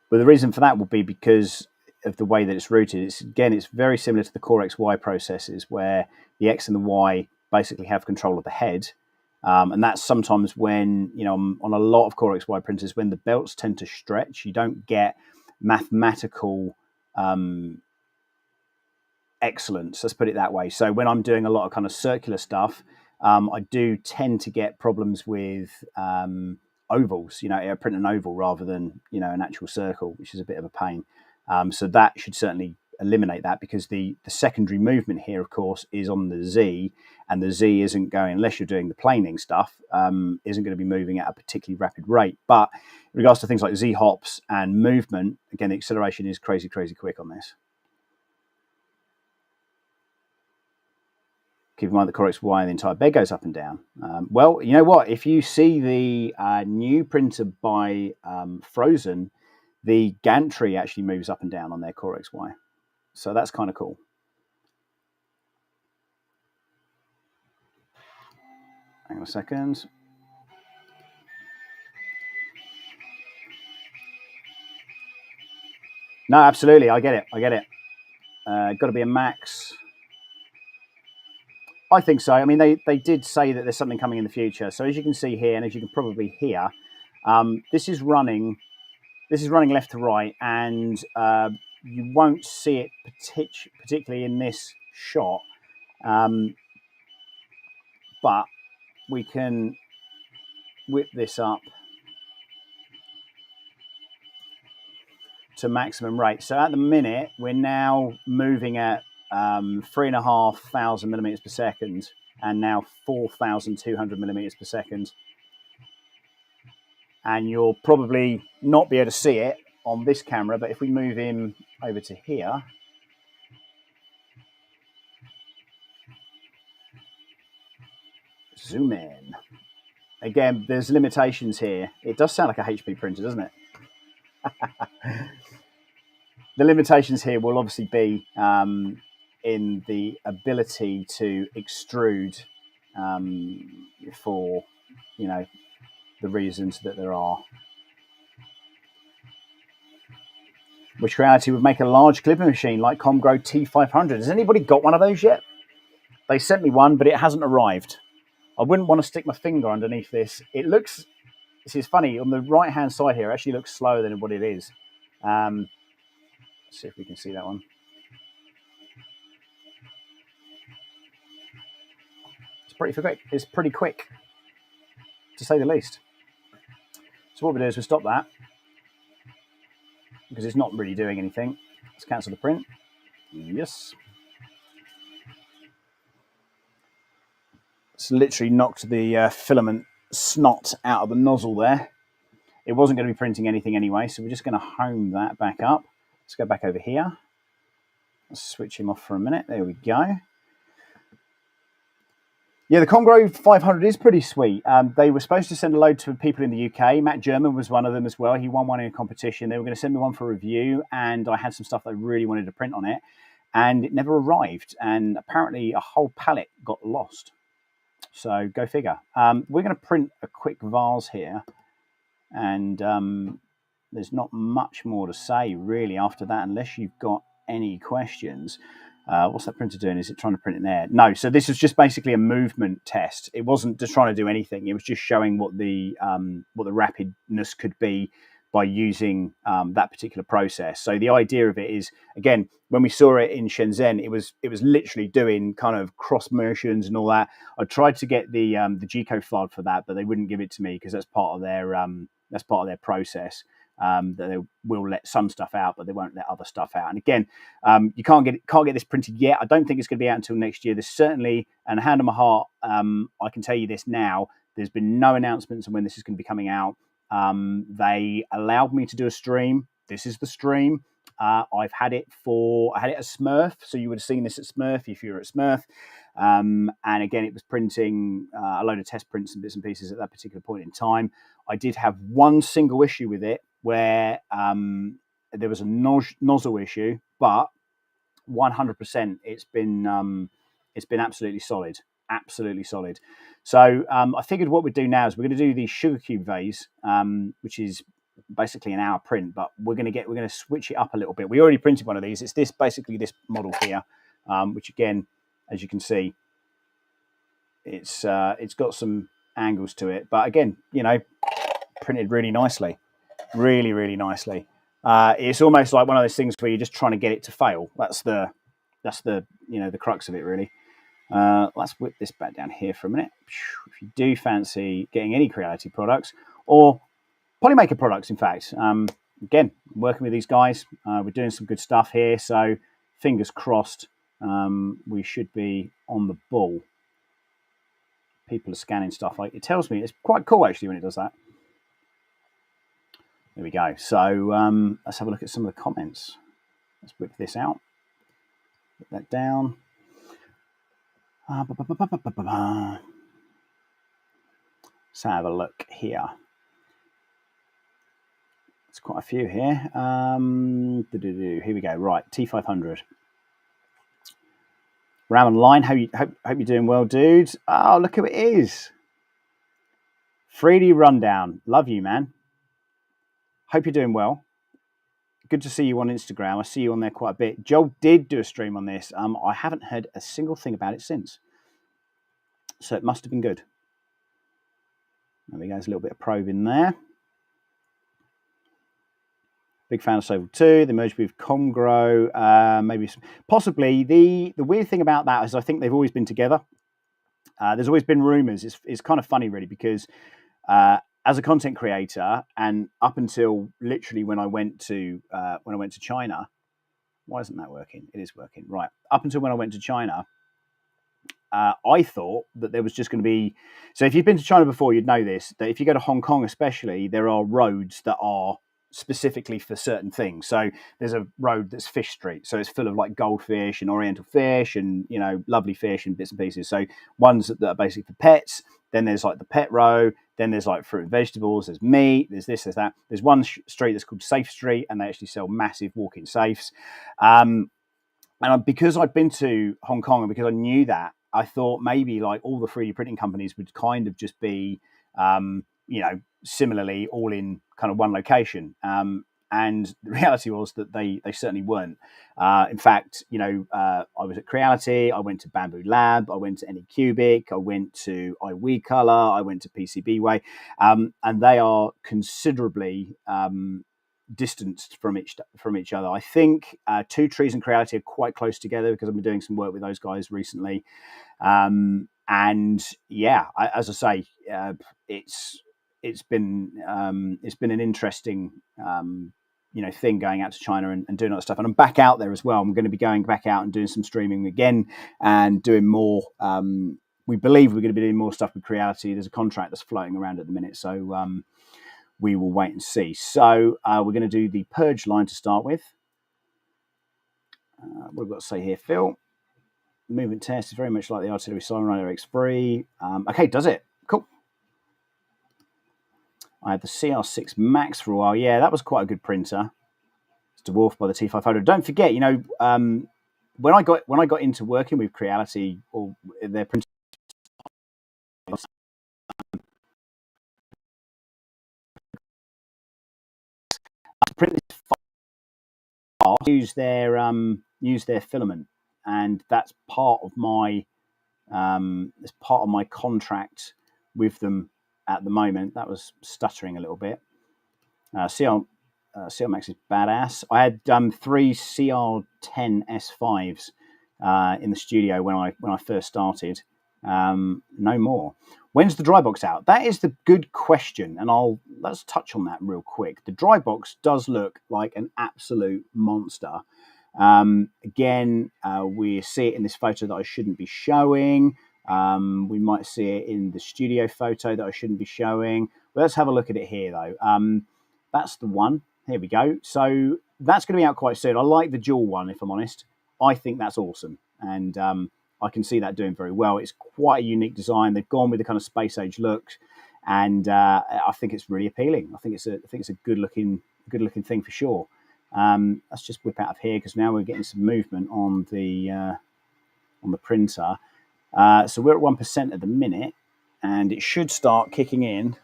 [SPEAKER 3] the reason for that will be because of the way that it's routed. It's very similar to the CoreXY processes where the X and the Y basically have control of the head. And that's sometimes when, on a lot of CoreXY printers, when the belts tend to stretch, you don't get mathematical excellence, let's put it that way. So when I'm doing a lot of kind of circular stuff, I do tend to get problems with ovals. I print an oval rather than, an actual circle, which is a bit of a pain. So that should certainly eliminate that, because the secondary movement here, of course, is on the Z, and the Z isn't going, unless you're doing the planing stuff, isn't going to be moving at a particularly rapid rate. But in regards to things like Z hops and movement, again, the acceleration is crazy quick on this. Keep in mind the CoreXY and the entire bed goes up and down. Well, you know what? If you see the new printer by Frozen, the gantry actually moves up and down on their CoreXY. So that's kind of cool. Hang on a second. No, absolutely. I get it. Got to be a max. I think so. I mean, they did say that there's something coming in the future. So as you can see here, and as you can probably hear, this is running left to right, and you won't see it particularly in this shot, but we can whip this up to maximum rate. So at the minute, we're now moving at 3,500 millimeters per second, and now 4,200 millimeters per second. And you'll probably not be able to see it on this camera, but if we move in over to here, zoom in. Again, there's limitations here. It does sound like a HP printer, doesn't it? The limitations here will obviously be in the ability to extrude for, the reasons that there are. Which Creality would make a large clipping machine like Comgrow T500. Has anybody got one of those yet? They sent me one, but it hasn't arrived. I wouldn't want to stick my finger underneath this. It looks, this is funny, on the right-hand side here, it actually looks slower than what it is. Let's see if we can see that one. It's pretty quick, to say the least. So what we do is we stop that, because it's not really doing anything. Let's cancel the print. Yes. It's literally knocked the filament snot out of the nozzle there. it wasn't going to be printing anything anyway. So we're just going to home that back up. Let's go back over here. Let's switch him off for a minute. There we go. Yeah, the Congro 500 is pretty sweet. They were supposed to send a load to people in the UK. Matt German was one of them as well. He won one in a competition. They were going to send me one for review, and I had some stuff that I really wanted to print on it, and it never arrived. And apparently a whole pallet got lost. So go figure. We're going to print a quick vase here, and there's not much more to say really after that, unless you've got any questions. What's that printer doing? Is it trying to print in there? No. So this is just basically a movement test. It wasn't just trying to do anything. It was just showing what the rapidness could be by using that particular process. So the idea of it is, again, when we saw it in Shenzhen, it was literally doing kind of cross motions and all that. I tried to get the G-code file for that, but they wouldn't give it to me because that's part of their process. That they will let some stuff out, but they won't let other stuff out. And again, you can't get this printed yet. I don't think it's going to be out until next year. There's certainly, and hand on my heart, I can tell you this now. There's been no announcements on when this is going to be coming out. They allowed me to do a stream. This is the stream. I had it at Smurf, so you would have seen this at Smurf if you were at Smurf. And again, it was printing a load of test prints and bits and pieces at that particular point in time. I did have one single issue with it where there was a nozzle issue, but 100% it's been absolutely solid. So I figured what we'd do now is we're going to do the sugar cube vase, which is basically an hour print, but we're going to switch it up a little bit. We already printed one of these. It's basically this model here, which again, as you can see, it's got some angles to it, but again, printed really nicely, really nicely. It's almost like one of those things where you're just trying to get it to fail. That's the the crux of it, really. Let's whip this back down here for a minute. If you do fancy getting any Creality products or Polymaker products, in fact, again, working with these guys, we're doing some good stuff here. So fingers crossed, we should be on the ball. People are scanning stuff. Like it tells me it's quite cool actually when it does that. There we go. So let's have a look at some of the comments. Let's whip this out. Put that down. Let's have a look here. There's quite a few here. Here we go. Right, T500. Ram Online, hope you're doing well, dudes. Oh, look who it is. 3D Rundown. Love you, man. Hope you're doing well. Good to see you on Instagram. I see you on there quite a bit. Joel did do a stream on this. I haven't heard a single thing about it since. So it must have been good. There we go. There's a little bit of probing there. Big fan of Soval 2. They merged with Congro. Maybe possibly. The weird thing about that is I think they've always been together. There's always been rumors. It's kind of funny, really, because as a content creator, and up until literally when I went to China, why isn't that working? It is working, right? Up until when I went to China, I thought that there was just going to be. So if you've been to China before, you'd know this. That if you go to Hong Kong, especially, there are roads that are specifically for certain things. So there's a road that's Fish Street, so it's full of like goldfish and oriental fish and lovely fish and bits and pieces. So ones that are basically for pets. Then there's like the pet row. Then there's like fruit and vegetables. There's meat. There's this. There's that. There's one street that's called Safe Street, and they actually sell massive walk-in safes. And because I'd been to Hong Kong and because I knew that, I thought maybe like all the 3D printing companies would kind of just be, similarly all in kind of one location. And the reality was that they certainly weren't. In fact, I was at Creality, I went to Bamboo Lab, I went to Anycubic, I went to iWeColor, I went to PCBWay, and they are considerably distanced from each other. I think Two Trees and Creality are quite close together because I've been doing some work with those guys recently. And yeah, as I say, it's been an interesting thing going out to China and doing all that stuff. And I'm back out there as well. I'm going to be going back out and doing some streaming again and doing more. We believe we're going to be doing more stuff with Creality. There's a contract that's floating around at the minute, so we will wait and see. So we're going to do the purge line to start with. What we've got to say here, Phil. Movement test is very much like the artillery siren rider X3. Okay, does it? Cool. I had the CR6 Max for a while. Yeah, that was quite a good printer. It's dwarfed by the T500. Don't forget, you know, when I got into working with Creality or their printer, print this file, use their filament, and that's part of my contract with them at the moment. That was stuttering a little bit. CL Max is badass. I had 3 CR10 S5s in the studio when I first started. No more. When's the dry box out? That is the good question, and let's touch on that real quick. The dry box does look like an absolute monster. Again, we see it in this photo that I shouldn't be showing. We might see it in the studio photo that I shouldn't be showing. But let's have a look at it here, though. That's the one. Here we go. So that's going to be out quite soon. I like the dual one, if I'm honest. I think that's awesome. And I can see that doing very well. It's quite a unique design. They've gone with the kind of space age look. And I think it's really appealing. I think it's a good looking thing for sure. Let's just whip out of here because now we're getting some movement on the printer. So we're at 1% at the minute, and it should start kicking in.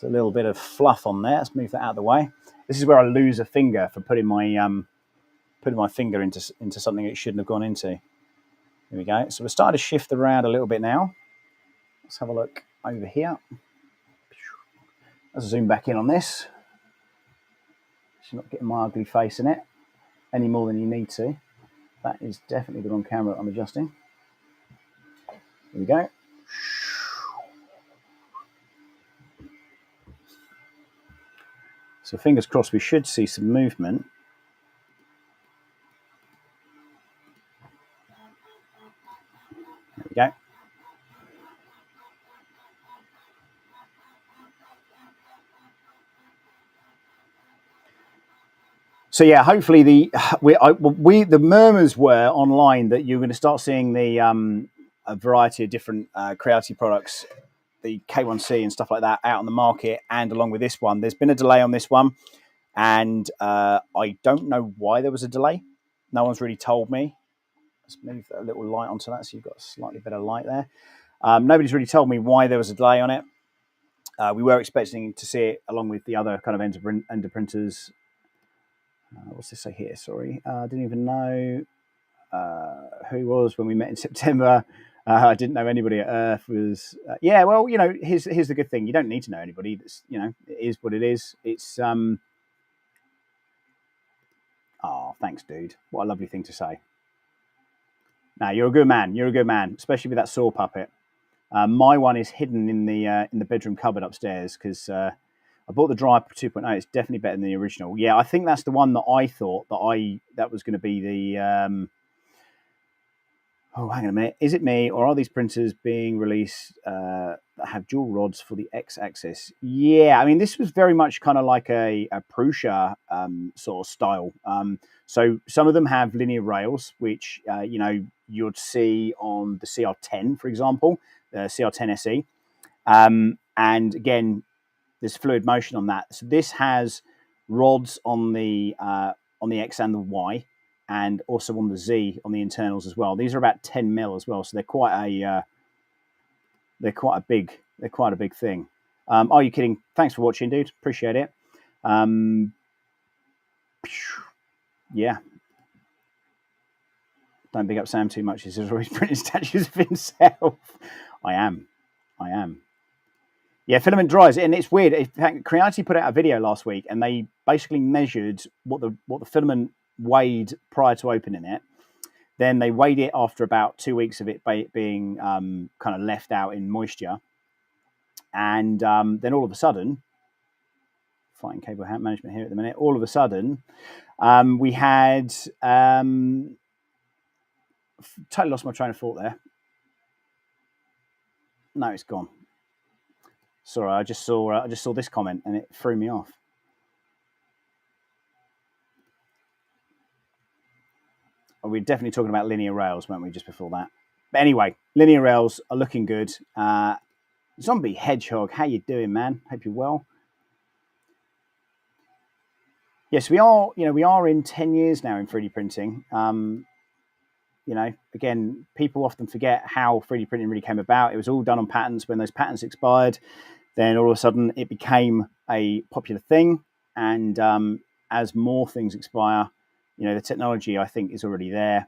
[SPEAKER 3] There's a little bit of fluff on there. Let's move that out of the way. This is where I lose a finger for putting my finger into something it shouldn't have gone into. Here we go. So we're starting to shift around a little bit now. Let's have a look over here. Let's zoom back in on this. So you're not getting my ugly face in it any more than you need to. That is definitely the wrong camera I'm adjusting. Here we go. So fingers crossed we should see some movement. There we go. So yeah, hopefully the murmurs were online that you're going to start seeing a variety of different Creality products, the K1C and stuff like that, out on the market, and along with this one. There's been a delay on this one, and I don't know why there was a delay. No one's really told me. Let's move a little light onto that so you've got a slightly better light there. Nobody's really told me why there was a delay on it. We were expecting to see it along with the other kind of ender printers. What's this say here? Sorry, I didn't even know who he was when we met in September. I didn't know anybody at Earth was. Yeah, well, you know, here's the good thing: you don't need to know anybody. That's, you know, it is what it is. It's oh, thanks, dude. What a lovely thing to say. Now you're a good man. You're a good man, especially with that saw puppet. My one is hidden in the bedroom cupboard upstairs because. I bought the Drive 2.0. It's definitely better than the original. Yeah, I think that's the one that I thought that was going to be the. Oh, hang on a minute. Is it me, or are these printers being released that have dual rods for the X-axis? Yeah, I mean, this was very much kind of like a Prusa sort of style. So some of them have linear rails, which you know, you'd see on the CR10, for example, the CR10 SE, and again. There's fluid motion on that. So this has rods on the X and the Y, and also on the Z on the internals as well. These are about 10 mil as well, so they're quite a big thing. Are you kidding? Thanks for watching, dude. Appreciate it. Yeah. Don't big up Sam too much. He's always printing statues of himself. I am. Yeah, filament dries, and it's weird. In fact, Creality put out a video last week, and they basically measured what the filament weighed prior to opening it. Then they weighed it after about 2 weeks of it being kind of left out in moisture, and then all of a sudden, fighting cable management here at the minute. All of a sudden, we had totally lost my train of thought there. No, it's gone. Sorry, I just saw this comment and it threw me off. We're definitely talking about linear rails, weren't we, just before that? But anyway, linear rails are looking good. Zombie Hedgehog, how you doing, man? Hope you're well. Yes, we are. We are in 10 years now in 3D printing. Again, people often forget how 3D printing really came about. It was all done on patents. When those patents expired, then all of a sudden it became a popular thing. And as more things expire, the technology, I think, is already there.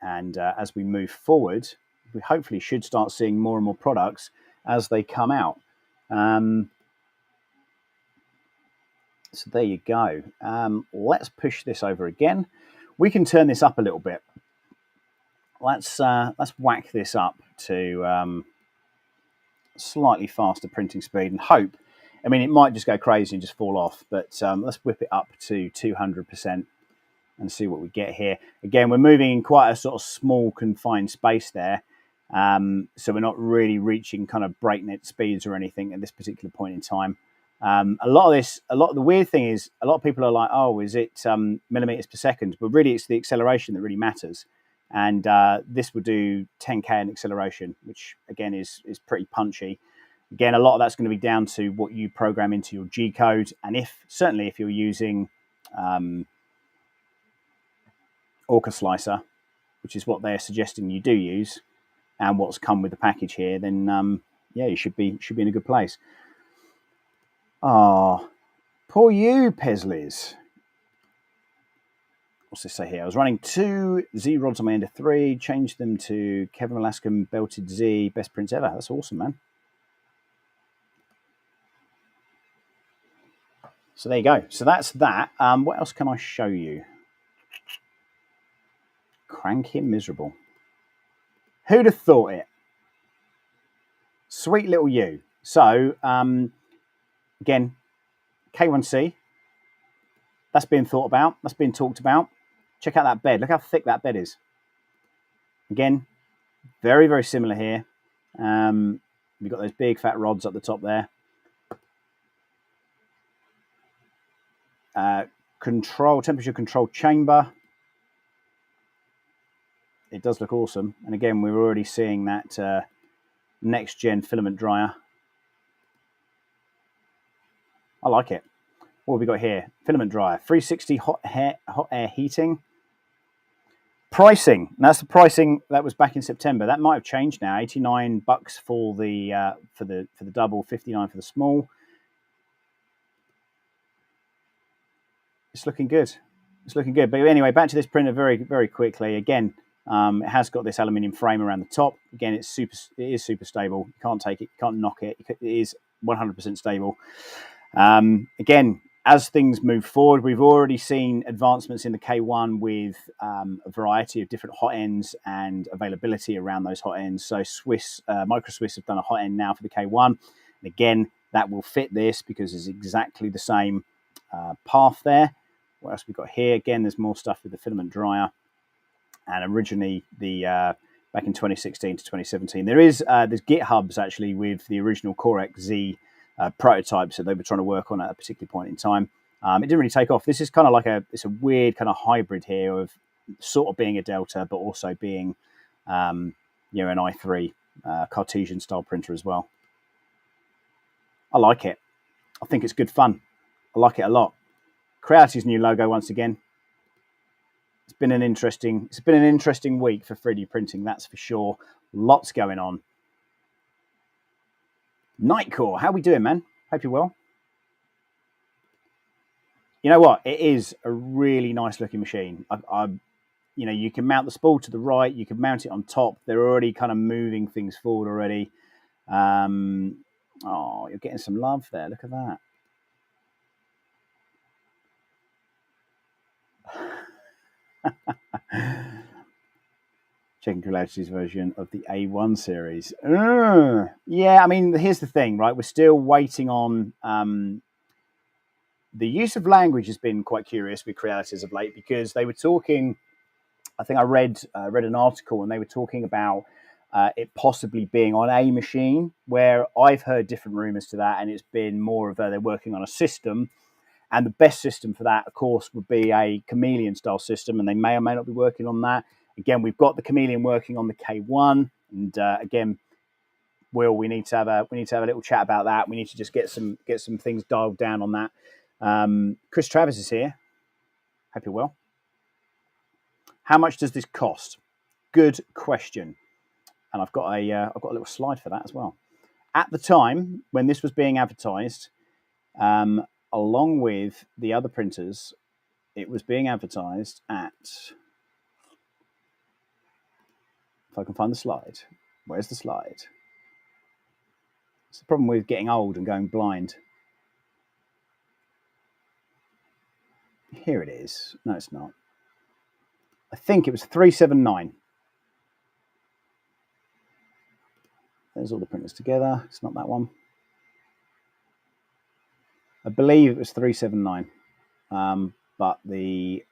[SPEAKER 3] And as we move forward, we hopefully should start seeing more and more products as they come out. So there you go. Let's push this over again. We can turn this up a little bit. Let's whack this up to slightly faster printing speed and hope. I mean, it might just go crazy and just fall off, but let's whip it up to 200% and see what we get here. Again, we're moving in quite a sort of small confined space there. So we're not really reaching kind of breakneck speeds or anything at this particular point in time. A lot of the weird thing is a lot of people are like, oh, is it millimeters per second? But really it's the acceleration that really matters. And this will do 10K in acceleration, which again is pretty punchy. Again, a lot of that's going to be down to what you program into your G code. And certainly if you're using Orca Slicer, which is what they're suggesting you do use, and what's come with the package here, then yeah, you should be in a good place. Oh, poor you, Pesleys. What's this say here? I was running 2 Z rods on my Ender 3, changed them to Kevin Velasquez belted Z, best prints ever. That's awesome, man. So there you go. So that's that. What else can I show you? Cranky and miserable. Who'd have thought it? Sweet little you. So, again, K1C. That's being thought about. That's being talked about. Check out that bed. Look how thick that bed is. Again, very, very similar here. We've got those big fat rods up the top there. Temperature control chamber. It does look awesome. And again, we're already seeing that next gen filament dryer. I like it. What have we got here? Filament dryer, 360 hot air heating. Pricing. That's the pricing that was back in September. That might have changed now. $89 for the double, $59 for the small. It's looking good. It's looking good. But anyway, back to this printer very, very quickly. Again, it has got this aluminium frame around the top. Again, it is super stable. You can't take it, you can't knock it. It is 100% stable. Again, as things move forward, we've already seen advancements in the K1 with a variety of different hot ends and availability around those hot ends. So Micro Swiss have done a hot end now for the K1. And again, that will fit this because it's exactly the same path there. What else we've got here? Again, there's more stuff with the filament dryer. And originally, back in 2016 to 2017, there's GitHubs actually with the original CoreXZ prototypes that they were trying to work on at a particular point in time. It didn't really take off. This is kind of like it's a weird kind of hybrid here of sort of being a Delta, but also being an i3 Cartesian style printer as well. I like it. I think it's good fun. I like it a lot. Creality's new logo once again. It's been an interesting week for 3D printing, that's for sure. Lots going on. Nightcore, how we doing, man? Hope you're well. You know what? It is a really nice looking machine. You can mount the spool to the right. You can mount it on top. They're already kind of moving things forward already. Oh, you're getting some love there. Look at that. Checking Creality's version of the A1 series. Yeah, I mean, here's the thing, right? We're still waiting on the use of language has been quite curious with Creality as of late because they were talking. I think I read an article and they were talking about it possibly being on a machine, where I've heard different rumors to that, and it's been more of they're working on a system. And the best system for that, of course, would be a Chameleon style system, and they may or may not be working on that. Again, we've got the Chameleon working on the K1, and again, Will, we need to have a little chat about that. We need to just get some things dialed down on that. Chris Travis is here. Hope you're well. How much does this cost? Good question, and I've got a little slide for that as well. At the time when this was being advertised, along with the other printers, it was being advertised at, if I can find the slide, where's the slide? It's the problem with getting old and going blind. Here it is. No, it's not. I think it was 379. There's all the printers together. It's not that one. I believe it was 379, but the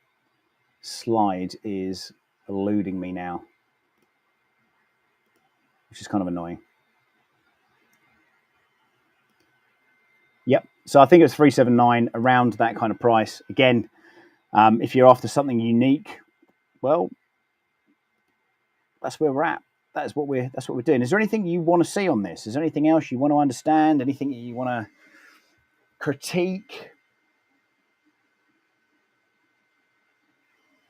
[SPEAKER 3] slide is eluding me now, which is kind of annoying. Yep. So I think it was 379, around that kind of price. Again, if you're after something unique, well, that's where we're at. That's what we're doing. Is there anything you want to see on this? Is there anything else you want to understand? Anything you want to critique?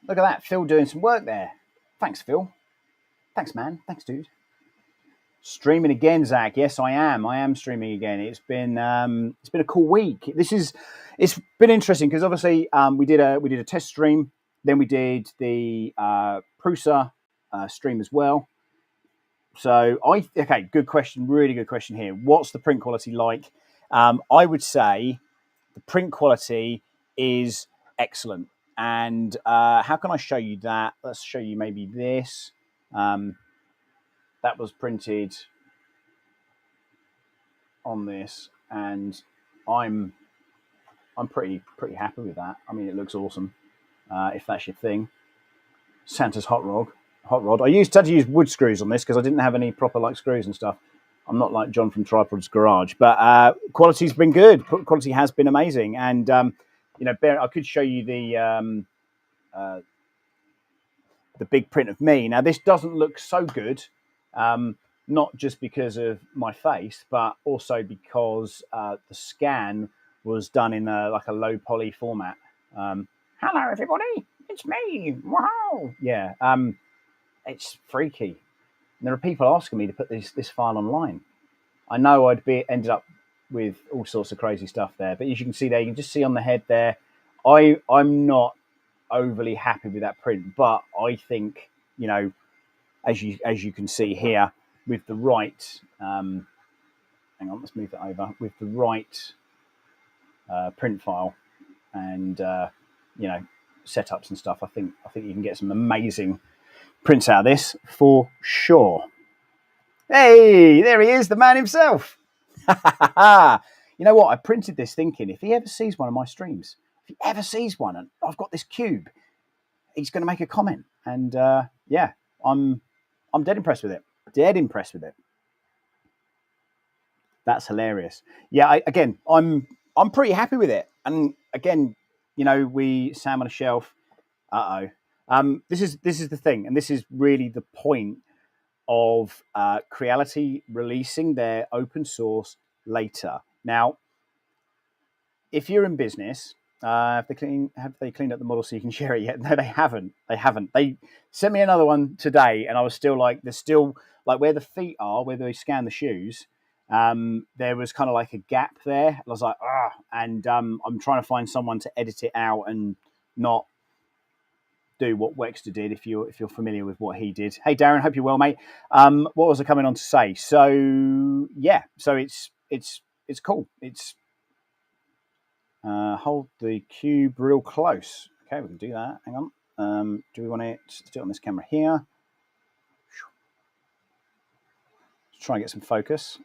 [SPEAKER 3] Look at that, Phil doing some work there. Thanks, Phil. Thanks, man. Thanks, dude. Streaming again, Zach. Yes, I am. I am streaming again. It's been a cool week. It's been interesting because obviously we did a test stream, then we did the Prusa stream as well. So good question, really good question here. What's the print quality like? I would say the print quality is excellent. And how can I show you that? Let's show you maybe this. That was printed on this, and I'm pretty happy with that. I mean, it looks awesome. If that's your thing, Santa's hot rod. I had to use wood screws on this because I didn't have any proper screws and stuff. I'm not like John from Tripod's Garage, but quality's been good. Quality has been amazing, and I could show you the big print of me. Now, this doesn't look so good, not just because of my face, but also because the scan was done in a low poly format. Hello, everybody. It's me. Wow. Yeah. It's freaky. And there are people asking me to put this file online. I know ended up with all sorts of crazy stuff there, but as you can see there, you can just see on the head there, I'm not overly happy with that print, but I think, as you can see here, with the right, hang on, let's move that over, with the right print file and setups and stuff, I think you can get some amazing prints out of this for sure. Hey, there he is, the man himself. You know what? I printed this thinking if he ever sees one of my streams, if he ever sees one and I've got this cube, he's going to make a comment. And I'm dead impressed with it. Dead impressed with it. That's hilarious. Yeah, I'm pretty happy with it. And again, Sam on a shelf. This is the thing, and this is really the point of Creality releasing their open source later. Now, if you're in business, have they cleaned up the model so you can share it yet? No, they haven't. They sent me another one today, and I was still there's still where the feet are, where they scan the shoes. There was kind of a gap there. I was like, and I'm trying to find someone to edit it out and not do what Wexter did. If you're familiar with what he did. Hey, Darren, hope you're well, mate. What was I coming on to say? So yeah, so it's cool. It's hold the cube real close. Okay, we can do that. Hang on. Do we want it to do it on this camera here? Let's try and get some focus.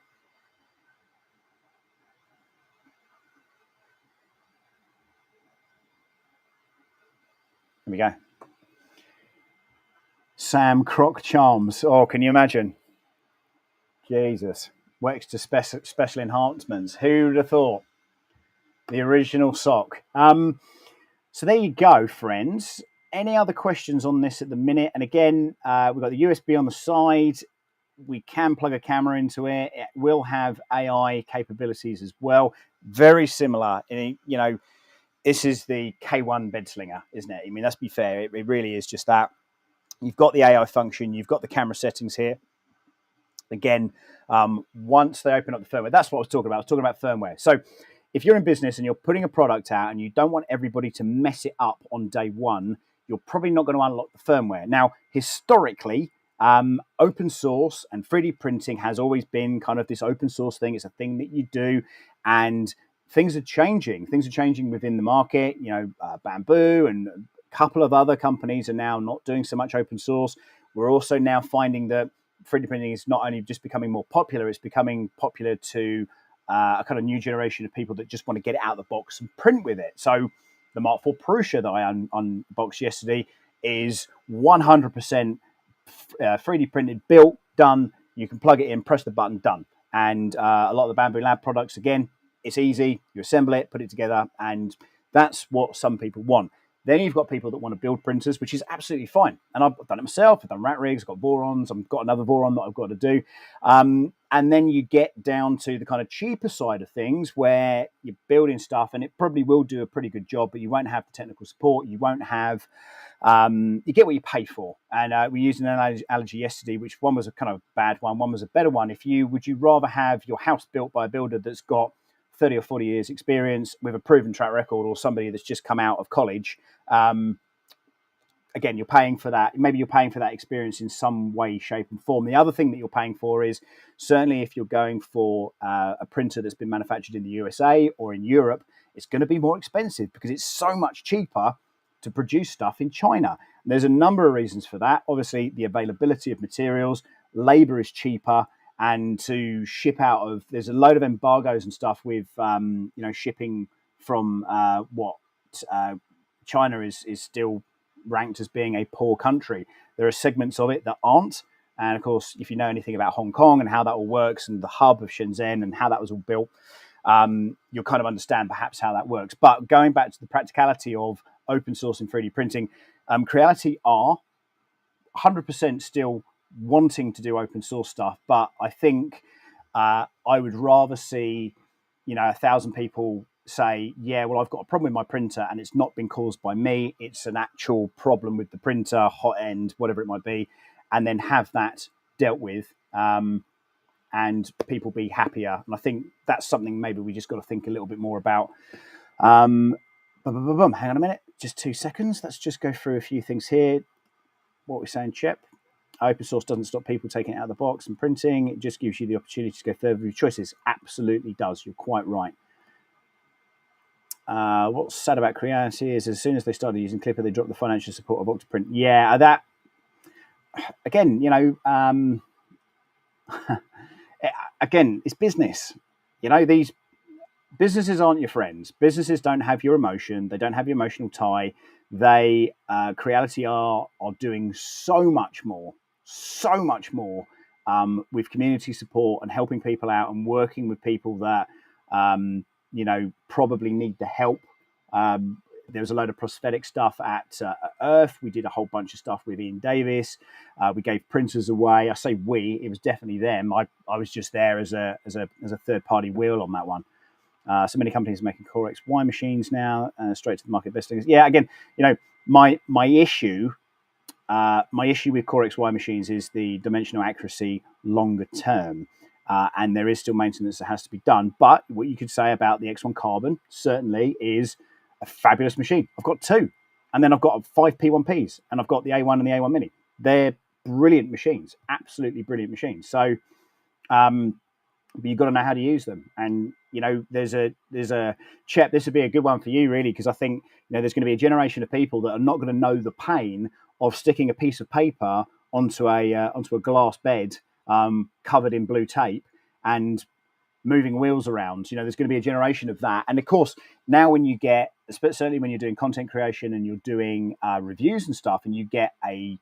[SPEAKER 3] Here we go. Sam Croc Charms. Oh, can you imagine? Jesus. Works to special enhancements. Who'd have thought? The original sock. So there you go, friends. Any other questions on this at the minute? And again, we've got the USB on the side. We can plug a camera into it. It will have AI capabilities as well. Very similar. This is the K1 bed slinger, isn't it? I mean, let's be fair. It really is just that. You've got the AI function. You've got the camera settings here. Again, once they open up the firmware, that's what I was talking about. I was talking about firmware. So if you're in business and you're putting a product out and you don't want everybody to mess it up on day one, you're probably not going to unlock the firmware. Now, historically, open source and 3D printing has always been kind of this open source thing. It's a thing that you do, and things are changing. Things are changing within the market. Bamboo and a couple of other companies are now not doing so much open source. We're also now finding that 3D printing is not only just becoming more popular, it's becoming popular to a kind of new generation of people that just want to get it out of the box and print with it. So the Mark IV Prusa that I unboxed yesterday is 100% 3D printed, built, done. You can plug it in, press the button, done. And a lot of the Bamboo Lab products, again, it's easy. You assemble it, put it together, and that's what some people want. Then you've got people that want to build printers, which is absolutely fine. And I've done it myself. I've done rat rigs, I've got Vorons, I've got another Voron that I've got to do. And then you get down to the kind of cheaper side of things where you're building stuff and it probably will do a pretty good job, but you won't have the technical support. You won't have, you get what you pay for. And we used an analogy yesterday, which one was a kind of bad one was a better one. Would you rather have your house built by a builder that's got 30 or 40 years experience with a proven track record, or somebody that's just come out of college? Again, you're paying for that. Maybe you're paying for that experience in some way, shape, and form. The other thing that you're paying for is, certainly if you're going for a printer that's been manufactured in the USA or in Europe, it's going to be more expensive because it's so much cheaper to produce stuff in China. And there's a number of reasons for that. Obviously, the availability of materials, labor is cheaper, and to ship out of, there's a load of embargoes and stuff with shipping from China is still ranked as being a poor country. There are segments of it that aren't. And of course, if you know anything about Hong Kong and how that all works and the hub of Shenzhen and how that was all built, you'll kind of understand perhaps how that works. But going back to the practicality of open source and 3D printing, Creality are 100% still wanting to do open source stuff. But I think I would rather see, 1,000 people say, yeah, well, I've got a problem with my printer and it's not been caused by me. It's an actual problem with the printer, hot end, whatever it might be, and then have that dealt with and people be happier. And I think that's something maybe we just got to think a little bit more about. Hang on a minute, just 2 seconds. Let's just go through a few things here. What we're saying, Chip. Open source doesn't stop people taking it out of the box and printing. It just gives you the opportunity to go further with your choices. Absolutely does. You're quite right. What's sad about Creality is as soon as they started using Clipper, they dropped the financial support of Octoprint. Yeah, that, again, again, it's business. These businesses aren't your friends. Businesses don't have your emotion. They don't have your emotional tie. They, Creality are doing so much more with community support and helping people out and working with people that, probably need the help. There was a load of prosthetic stuff at Earth. We did a whole bunch of stuff with Ian Davis. We gave printers away. I say we, it was definitely them. I was just there as a third-party wheel on that one. So many companies are making CoreXY machines now, straight to the market best things. Yeah, again, my issue with CoreXY machines is the dimensional accuracy longer term. And there is still maintenance that has to be done. But what you could say about the X1 Carbon certainly is a fabulous machine. I've got 2. And then I've got 5 P1Ps. And I've got the A1 and the A1 Mini. They're brilliant machines. Absolutely brilliant machines. So but you've got to know how to use them. And, there's a Chet, this would be a good one for you, really, because I think, there's going to be a generation of people that are not going to know the pain of sticking a piece of paper onto a glass bed covered in blue tape and moving wheels around. There's going to be a generation of that. And of course, now when you get, certainly when you're doing content creation and you're doing reviews and stuff, and you get a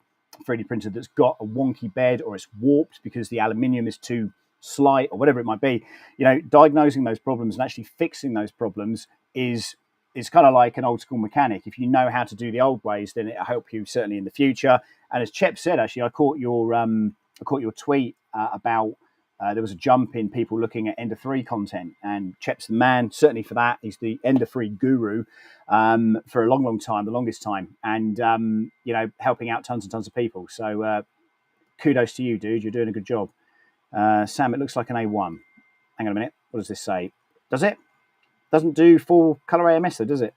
[SPEAKER 3] 3D printer that's got a wonky bed or it's warped because the aluminium is too slight or whatever it might be, diagnosing those problems and actually fixing those problems is kind of like an old school mechanic. If you know how to do the old ways, then it'll help you certainly in the future. And as Chep said, actually, I caught your tweet about there was a jump in people looking at Ender 3 content, and Chep's the man certainly for that. He's the Ender 3 guru for a long time, the longest time, and helping out tons and tons of people. So kudos to you, dude. You're doing a good job. Sam, it looks like an A1. Hang on a minute. What does this say? Does it? Doesn't do full color AMS though, does it?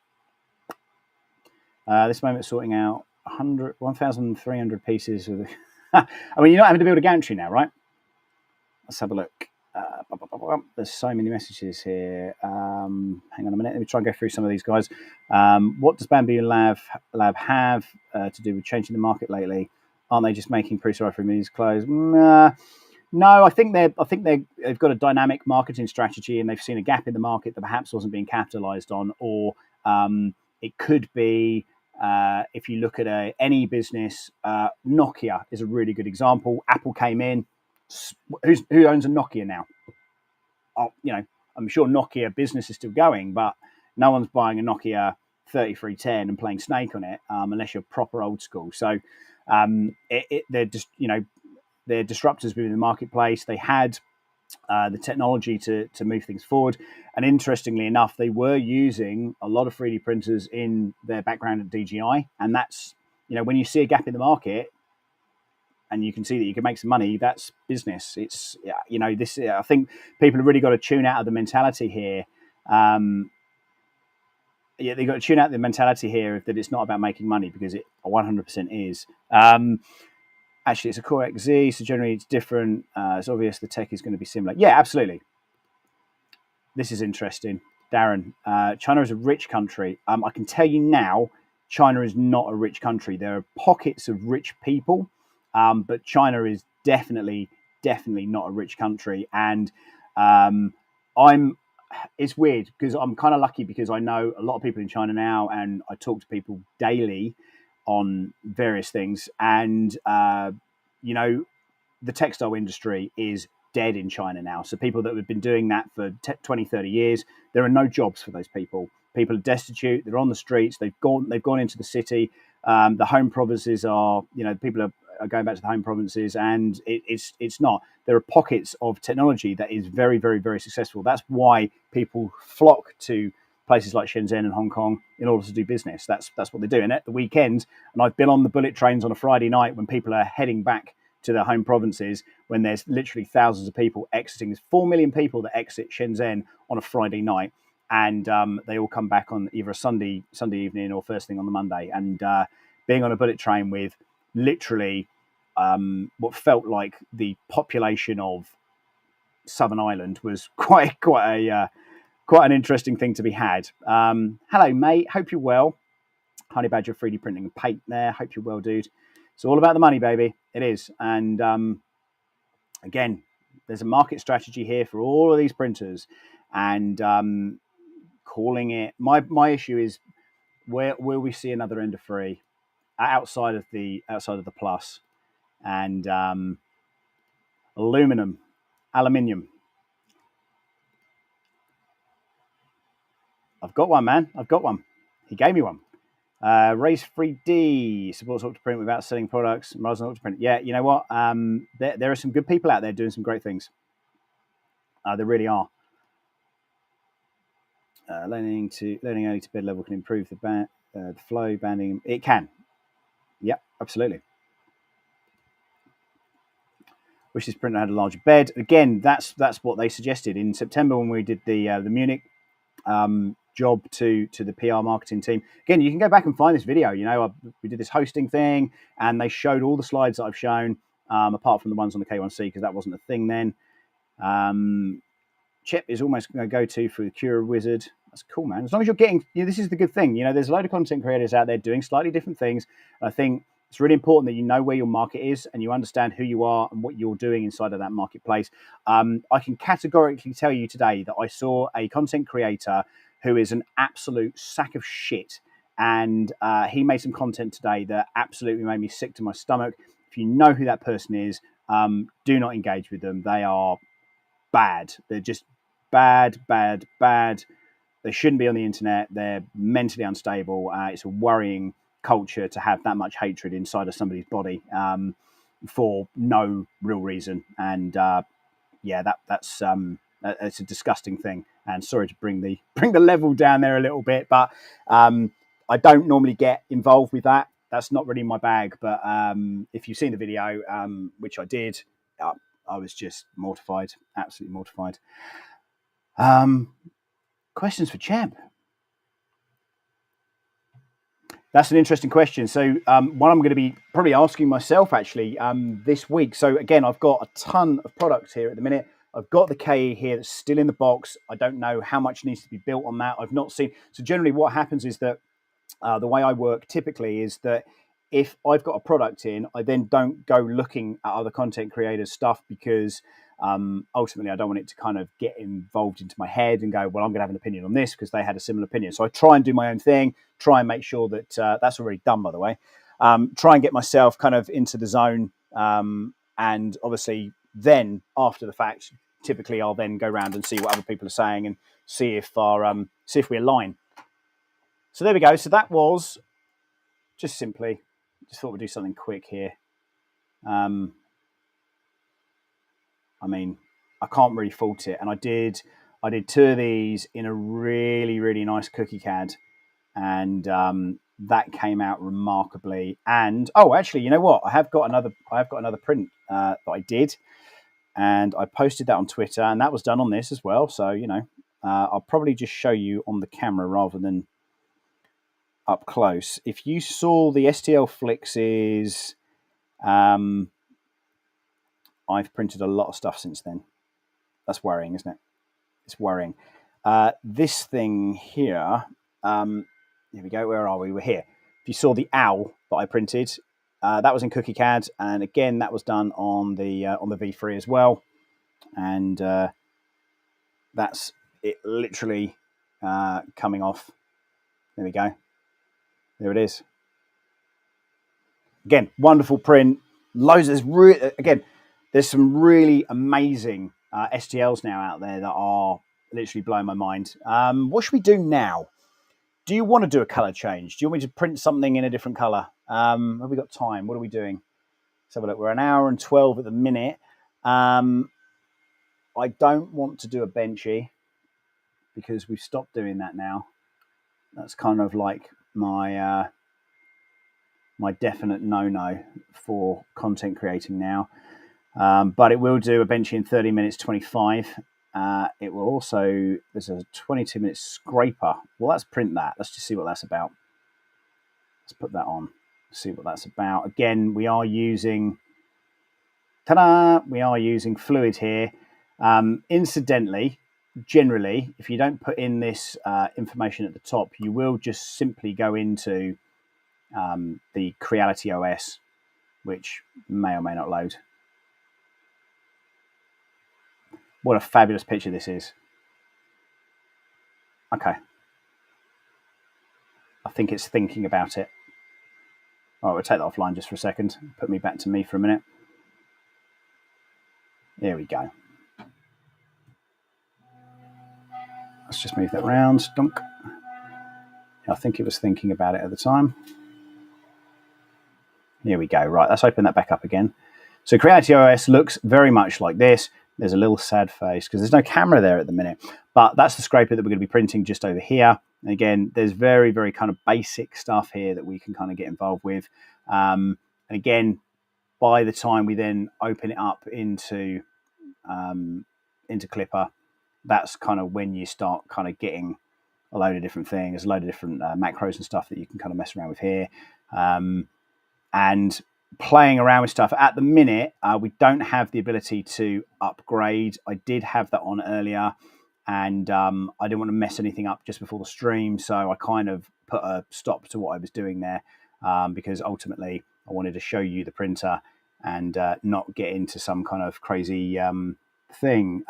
[SPEAKER 3] This moment sorting out 1,300 pieces of. I mean, you're not having to build a gantry now, right? Let's have a look. There's so many messages here. Hang on a minute. Let me try and go through some of these guys. What does Bamboo Lab have to do with changing the market lately? Aren't they just making pre-sorry for these clothes? No, I think they've got a dynamic marketing strategy, and they've seen a gap in the market that perhaps wasn't being capitalized on, or it could be if you look at any business. Nokia is a really good example. Apple came in. Who owns a Nokia now? Oh, I'm sure Nokia business is still going, but no one's buying a Nokia 3310 and playing Snake on it unless you're proper old school. So they're just they're disruptors within the marketplace. They had the technology to move things forward. And interestingly enough, they were using a lot of 3D printers in their background at DJI. And that's, when you see a gap in the market and you can see that you can make some money, that's business. It's, this, I think people have really got to tune out of the mentality here. They've got to tune out the mentality here that it's not about making money, because it 100% is. Actually, it's a CoreXZ, so generally it's different. It's obvious the tech is going to be similar. Yeah, absolutely. This is interesting. Darren, China is a rich country. I can tell you now, China is not a rich country. There are pockets of rich people, but China is definitely not a rich country. And it's weird because I'm kind of lucky because I know a lot of people in China now, and I talk to people daily on various things, and the textile industry is dead in China now. So people that have been doing that for 20, 30 years, there are no jobs for those people. People are destitute. They're on the streets. They've gone into the city. The home provinces are, people are going back to the home provinces, and it's not. There are pockets of technology that is very, very, very successful. That's why people flock to places like Shenzhen and Hong Kong in order to do business. That's what they do. And at the weekend, and I've been on the bullet trains on a Friday night when people are heading back to their home provinces, when there's literally thousands of people exiting. There's 4 million people that exit Shenzhen on a Friday night, and they all come back on either a Sunday evening or first thing on the Monday. And being on a bullet train with literally what felt like the population of Southern Ireland was quite an interesting thing to be had. Hello, mate. Hope you're well. Honey Badger 3D printing and paint there. Hope you're well, dude. It's all about the money, baby. It is. And again, there's a market strategy here for all of these printers. And calling it, my issue is, where will we see another Ender 3 outside of the Plus? And aluminium. I've got one, man. I've got one. He gave me one. Race 3D supports Octoprint without selling products rather than Octoprint. Yeah, you know what? There are some good people out there doing some great things. There really are. Learning early to bed level can improve the flow banding. It can. Yep, absolutely. Wish this printer had a larger bed. Again, that's what they suggested in September when we did the Munich job to the PR marketing team. Again, you can go back and find this video. We did this hosting thing, and they showed all the slides that I've shown, apart from the ones on the K1C, because that wasn't a thing then. Chip is almost going to go to for the Cura Wizard. That's cool, man. As long as you're getting, this is the good thing. There's a load of content creators out there doing slightly different things. I think it's really important that you know where your market is and you understand who you are and what you're doing inside of that marketplace. I can categorically tell you today that I saw a content creator who is an absolute sack of shit. And he made some content today that absolutely made me sick to my stomach. If you know who that person is, do not engage with them. They are bad. They're just bad, bad, bad. They shouldn't be on the internet. They're mentally unstable. It's a worrying culture to have that much hatred inside of somebody's body for no real reason. And yeah, that's it's a disgusting thing. And sorry to bring the level down there a little bit, but I don't normally get involved with that. That's not really my bag. But if you've seen the video, which I did, I was just mortified, absolutely mortified. Questions for Cheb? That's an interesting question. So one I'm going to be probably asking myself actually this week. So again, I've got a ton of products here at the minute. I've got the KE here that's still in the box. I don't know how much needs to be built on that. I've not seen. So generally what happens is that the way I work typically is that if I've got a product in, I then don't go looking at other content creators' stuff because ultimately I don't want it to kind of get involved into my head and go, well, I'm going to have an opinion on this because they had a similar opinion. So I try and do my own thing, try and make sure that that's already done, by the way. Try and get myself kind of into the zone. And obviously then after the fact, typically I'll then go around and see what other people are saying and see if we align. So there we go. So that was just simply, just thought we'd do something quick here. I mean, I can't really fault it. And I did 2 of these in a really, really nice cookie CAD. And that came out remarkably. And, oh, actually, you know what? I have got another print that I did. And I posted that on Twitter. And that was done on this as well. So, you know, I'll probably just show you on the camera rather than up close. If you saw the STL Flix's... I've printed a lot of stuff since then. That's worrying, isn't it? It's worrying. This thing here, here we go. Where are we? We're here. If you saw the owl that I printed, that was in Cookie CAD, and again that was done on the V3 as well. And that's it, literally coming off. There we go. There it is. Again, wonderful print. Loads of again. There's some really amazing STLs now out there that are literally blowing my mind. What should we do now? Do you want to do a color change? Do you want me to print something in a different color? Have we got time? What are we doing? Let's have a look. We're 1 hour and 12 at the minute. I don't want to do a benchy because we've stopped doing that now. That's kind of like my my definite no-no for content creating now. But it will do a benchy in 30 minutes 25. It will also, there's a 22-minute scraper. Well, let's print that. Let's just see what that's about. Let's put that on, see what that's about. Again, we are using, ta-da! We are using fluid here. Incidentally, generally, if you don't put in this information at the top, you will just simply go into the Creality OS, which may or may not load. What a fabulous picture this is. Okay. I think it's thinking about it. All right, we'll take that offline just for a second. Put me back to me for a minute. There we go. Let's just move that around. Dunk. I think it was thinking about it at the time. Here we go. Right, let's open that back up again. So Creality OS looks very much like this. There's a little sad face because there's no camera there at the minute. But that's the scraper that we're going to be printing just over here. And again, there's very, very kind of basic stuff here that we can kind of get involved with. And again, by the time we then open it up into Clipper, that's kind of when you start kind of getting a load of different things, a load of different macros and stuff that you can kind of mess around with here. And playing around with stuff at the minute, we don't have the ability to upgrade. I did have that on earlier, and I didn't want to mess anything up just before the stream, so I kind of put a stop to what I was doing there, because ultimately I wanted to show you the printer and not get into some kind of crazy thing.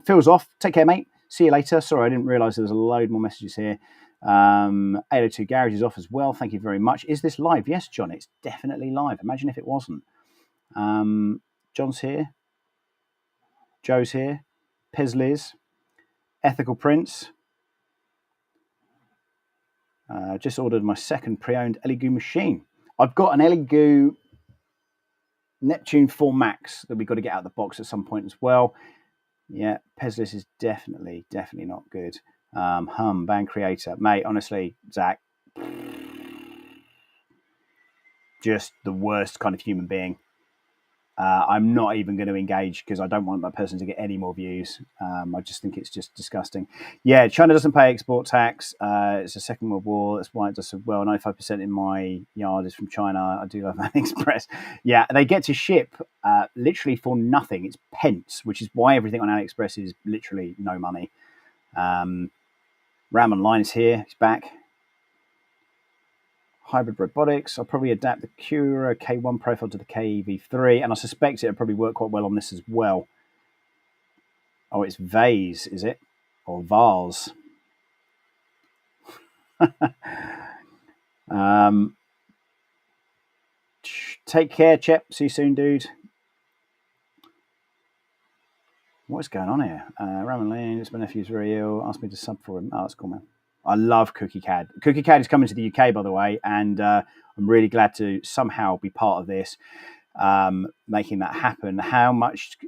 [SPEAKER 3] Phil's off. Take care, mate. See you later. Sorry, I didn't realise there was a load more messages here. 802 Garage is off as well. Thank you very much. Is this live? Yes, John, it's definitely live. Imagine if it wasn't. John's here. Joe's here. Pezliz. Ethical Prince. Just ordered my second pre-owned Elegoo machine. I've got an Elegoo Neptune 4 Max that we've got to get out of the box at some point as well. Yeah, Pezlis is definitely not good. Band Creator. Mate, honestly, Zach, just the worst kind of human being. I'm not even going to engage because I don't want that person to get any more views. I just think it's just disgusting. Yeah, China doesn't pay export tax. It's a Second World War. That's why it does so well. 95% in my yard is from China. I do love AliExpress. Yeah, they get to ship literally for nothing. It's pence, which is why everything on AliExpress is literally no money. Ram Online is here. He's back. Hybrid robotics. I'll probably adapt the Cura K1 profile to the KEV3, and I suspect it'll probably work quite well on this as well. Oh, it's vase, is it? Or vase? Take care, Chep. See you soon, dude. What's going on here? Ramen Lane, it's my nephew's very ill. Asked me to sub for him. Oh, that's cool, man. I love Cookie Cad. Cookie Cad is coming to the UK, by the way, and I'm really glad to somehow be part of this, making that happen. How much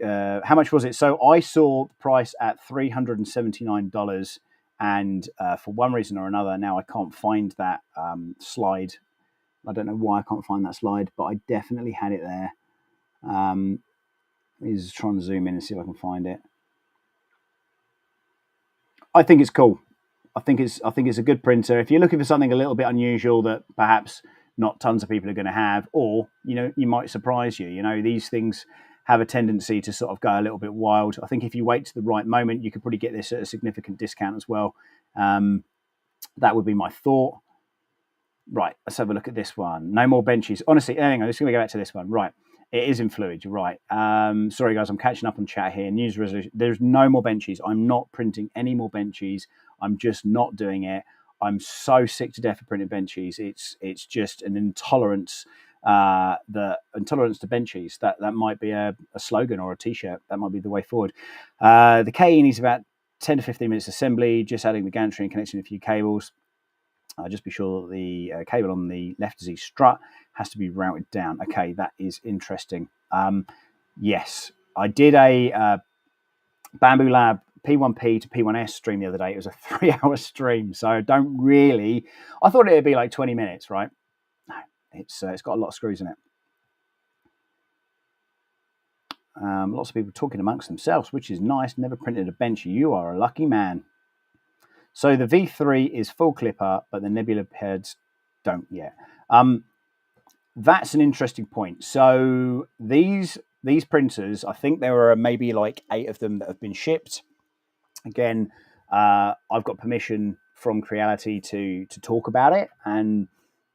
[SPEAKER 3] was it? So I saw the price at $379, and for one reason or another, now I can't find that slide. I don't know why I can't find that slide, but I definitely had it there. Let me just try and zoom in and see if I can find it. I think it's cool. I think it's a good printer. If you're looking for something a little bit unusual that perhaps not tons of people are going to have, or you might surprise you. These things have a tendency to sort of go a little bit wild. I think if you wait to the right moment, you could probably get this at a significant discount as well. That would be my thought. Right, let's have a look at this one. No more benches. Honestly, hang on, I'm just going to go back to this one. Right, it is in fluid. You're right. Sorry, guys, I'm catching up on chat here. News resolution. There's no more benches. I'm not printing any more benches. I'm just not doing it. I'm so sick to death of printing benches. It's just an intolerance. The intolerance to benches. That might be a slogan or a T-shirt. That might be the way forward. The KE needs about 10 to 15 minutes assembly. Just adding the gantry and connecting a few cables. Just be sure that the cable on the left Z strut has to be routed down. Okay, that is interesting. Yes, I did a Bamboo Lab P1P to P1S stream the other day. It was a 3-hour stream, so I thought it would be like 20 minutes, right? No, it's got a lot of screws in it. Lots of people talking amongst themselves, which is nice. Never printed a bench. You are a lucky man. So the V3 is full clipper, but the Nebula heads don't yet. That's an interesting point. So these printers, I think there are maybe like 8 of them that have been shipped. Again, I've got permission from Creality to talk about it, and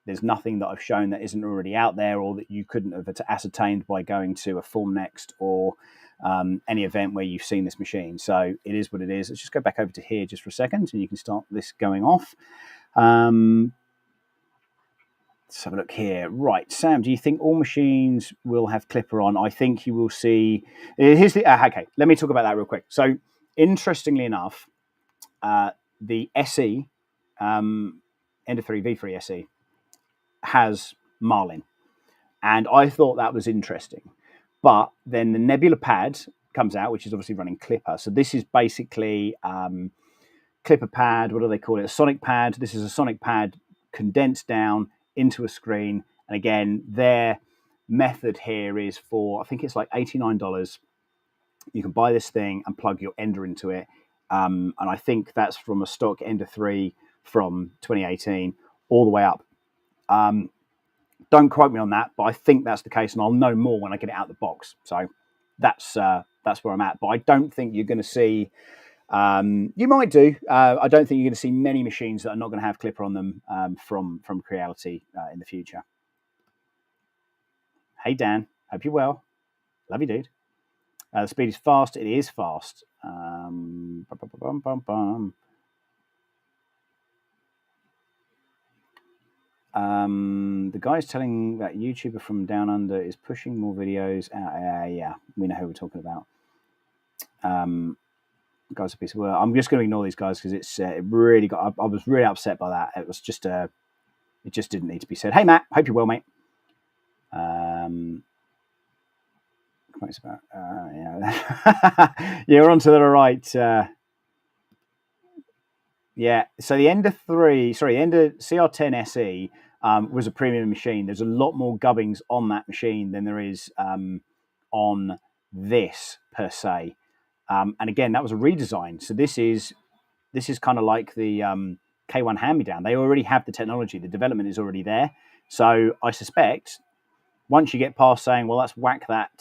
[SPEAKER 3] there's nothing that I've shown that isn't already out there or that you couldn't have ascertained by going to a Formnext or any event where you've seen this machine. So it is what it is. Let's just go back over to here just for a second, and you can start this going off. Let's have a look here. Right, Sam, do you think all machines will have clipper on? I think you will see. Here's the okay. Let me talk about that real quick. So, interestingly enough, the SE Ender 3 V3 SE has Marlin, and I thought that was interesting. But then the Nebula pad comes out, which is obviously running clipper. So this is basically clipper pad. What do they call it? A sonic pad. This is a sonic pad condensed down into a screen. And again, their method here is for, I think it's like $89. You can buy this thing and plug your Ender into it. And I think that's from a stock Ender 3 from 2018 all the way up. Don't quote me on that, but I think that's the case, and I'll know more when I get it out of the box. So that's where I'm at. But I don't think you're going to see. You might do. I don't think you're going to see many machines that are not going to have clipper on them from Creality in the future. Hey Dan, hope you're well. Love you, dude. The speed is fast. It is fast. The guy's telling that YouTuber from Down Under is pushing more videos out. Yeah, we know who we're talking about. Guy's a piece of work. I'm just going to ignore these guys because it really got. I was really upset by that. It was just it just didn't need to be said. Hey Matt, hope you're well, mate. Yeah, you're on to the right. Yeah, so the Ender CR10 SE was a premium machine. There's a lot more gubbings on that machine than there is on this per se. And again, that was a redesign. So this is kind of like the K1 hand-me-down. They already have the technology. The development is already there. So I suspect once you get past saying, well, let's whack that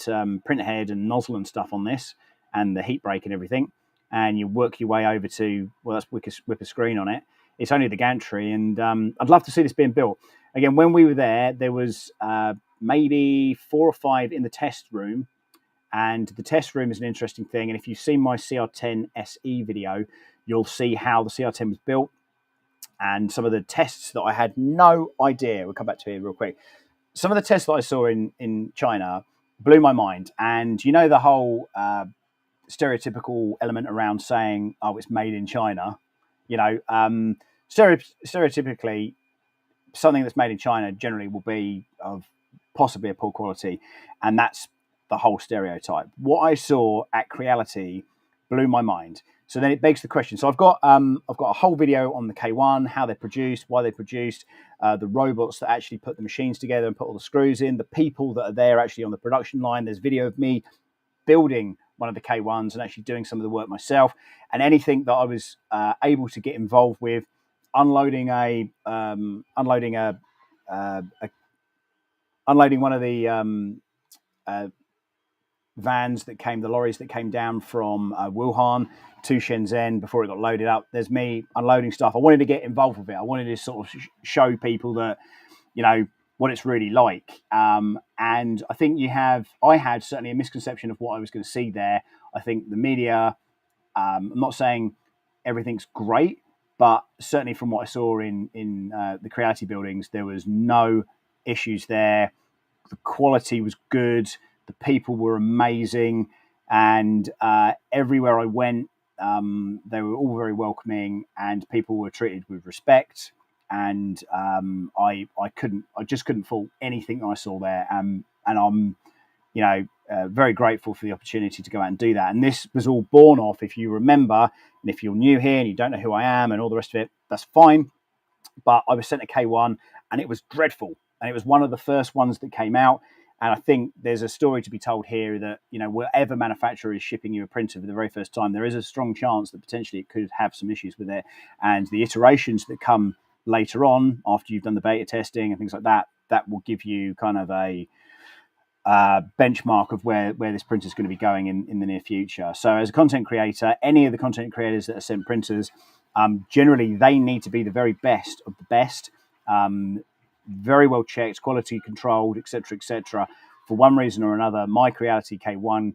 [SPEAKER 3] printer head and nozzle and stuff on this and the heat break and everything, and you work your way over to, well, let's whip a screen on it. It's only the gantry, and I'd love to see this being built. Again, when we were there was maybe 4 or 5 in the test room, and the test room is an interesting thing. And if you've seen my CR10 SE video, you'll see how the CR10 was built and some of the tests that I had no idea. We'll come back to here real quick. Some of the tests that I saw in China blew my mind. And you know the whole stereotypical element around saying, oh, it's made in China. You know, stereotypically, something that's made in China generally will be of possibly a poor quality. And that's the whole stereotype. What I saw at Creality blew my mind. So then it begs the question. So I've got a whole video on the K1, how they're produced, why they're produced, the robots that actually put the machines together and put all the screws in, the people that are there actually on the production line. There's video of me building one of the K1s and actually doing some of the work myself, and anything that I was able to get involved with, unloading one of the vans that came, the lorries that came down from Wuhan to Shenzhen before it got loaded up. There's me unloading stuff. I wanted to get involved with it. I wanted to sort of show people that, you know, what it's really like. And I think I had certainly a misconception of what I was going to see there. I think the media, I'm not saying everything's great, but certainly from what I saw in the Creality buildings, there was no issues there. The quality was good. The people were amazing. And everywhere I went, they were all very welcoming and people were treated with respect. And I just couldn't fault anything that I saw there. And I'm, very grateful for the opportunity to go out and do that. And this was all born off, if you remember, and if you're new here and you don't know who I am and all the rest of it, that's fine. But I was sent a K1 and it was dreadful. And it was one of the first ones that came out. And I think there's a story to be told here that, whatever manufacturer is shipping you a printer for the very first time, there is a strong chance that potentially it could have some issues with it. And the iterations that come later on, after you've done the beta testing and things like that, that will give you kind of a benchmark of where this printer is going to be going in the near future. So as a content creator, any of the content creators that are sent printers, generally they need to be the very best of the best. Very well checked, quality controlled, etc. For one reason or another, my Creality K1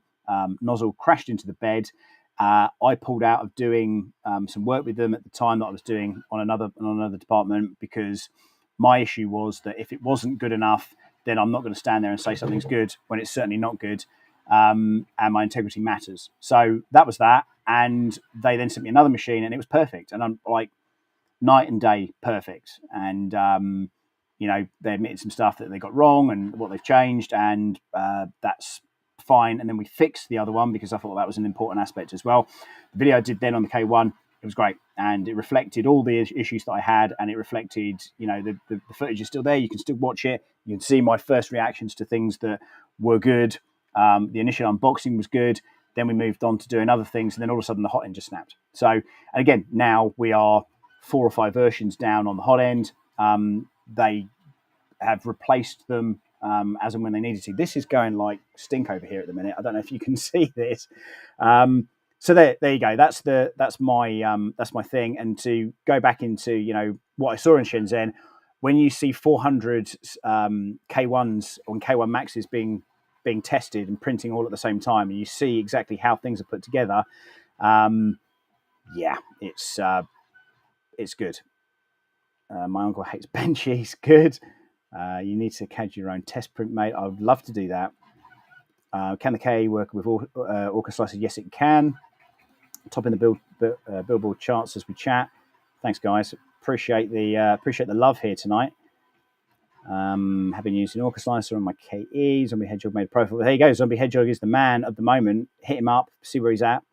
[SPEAKER 3] nozzle crashed into the bed. I pulled out of doing some work with them at the time that I was doing on another department, because my issue was that if it wasn't good enough, then I'm not going to stand there and say something's good when it's certainly not good, and my integrity matters. So that was that, and they then sent me another machine, and it was perfect, and I'm like night and day perfect, and they admitted some stuff that they got wrong and what they've changed, and that's fine. And then we fixed the other one because I thought that was an important aspect as well. The video I did then on the K1, it was great, and it reflected all the issues that I had, and it reflected, the footage is still there. You can still watch it. You can see my first reactions to things that were good. The initial unboxing was good. Then we moved on to doing other things, and then all of a sudden the hot end just snapped. So, and again, now we are 4 or 5 versions down on the hot end. They have replaced them as and when they needed to. This is going like stink over here at the minute. I don't know if you can see this. So there you go. That's my thing. And to go back into what I saw in Shenzhen, when you see 400 K1s or K1 Maxes being tested and printing all at the same time, and you see exactly how things are put together, it's good. My uncle hates benchies. Good. You need to CAD your own test print, mate. I would love to do that. Can the K work with Orca slices? Yes, it can. Top in the Billboard charts as we chat. Thanks, guys. Appreciate the love here tonight. Have been using Orca Slicer on my KE. Zombie Hedgehog made a profile. There you go. Zombie Hedgehog is the man at the moment. Hit him up. See where he's at.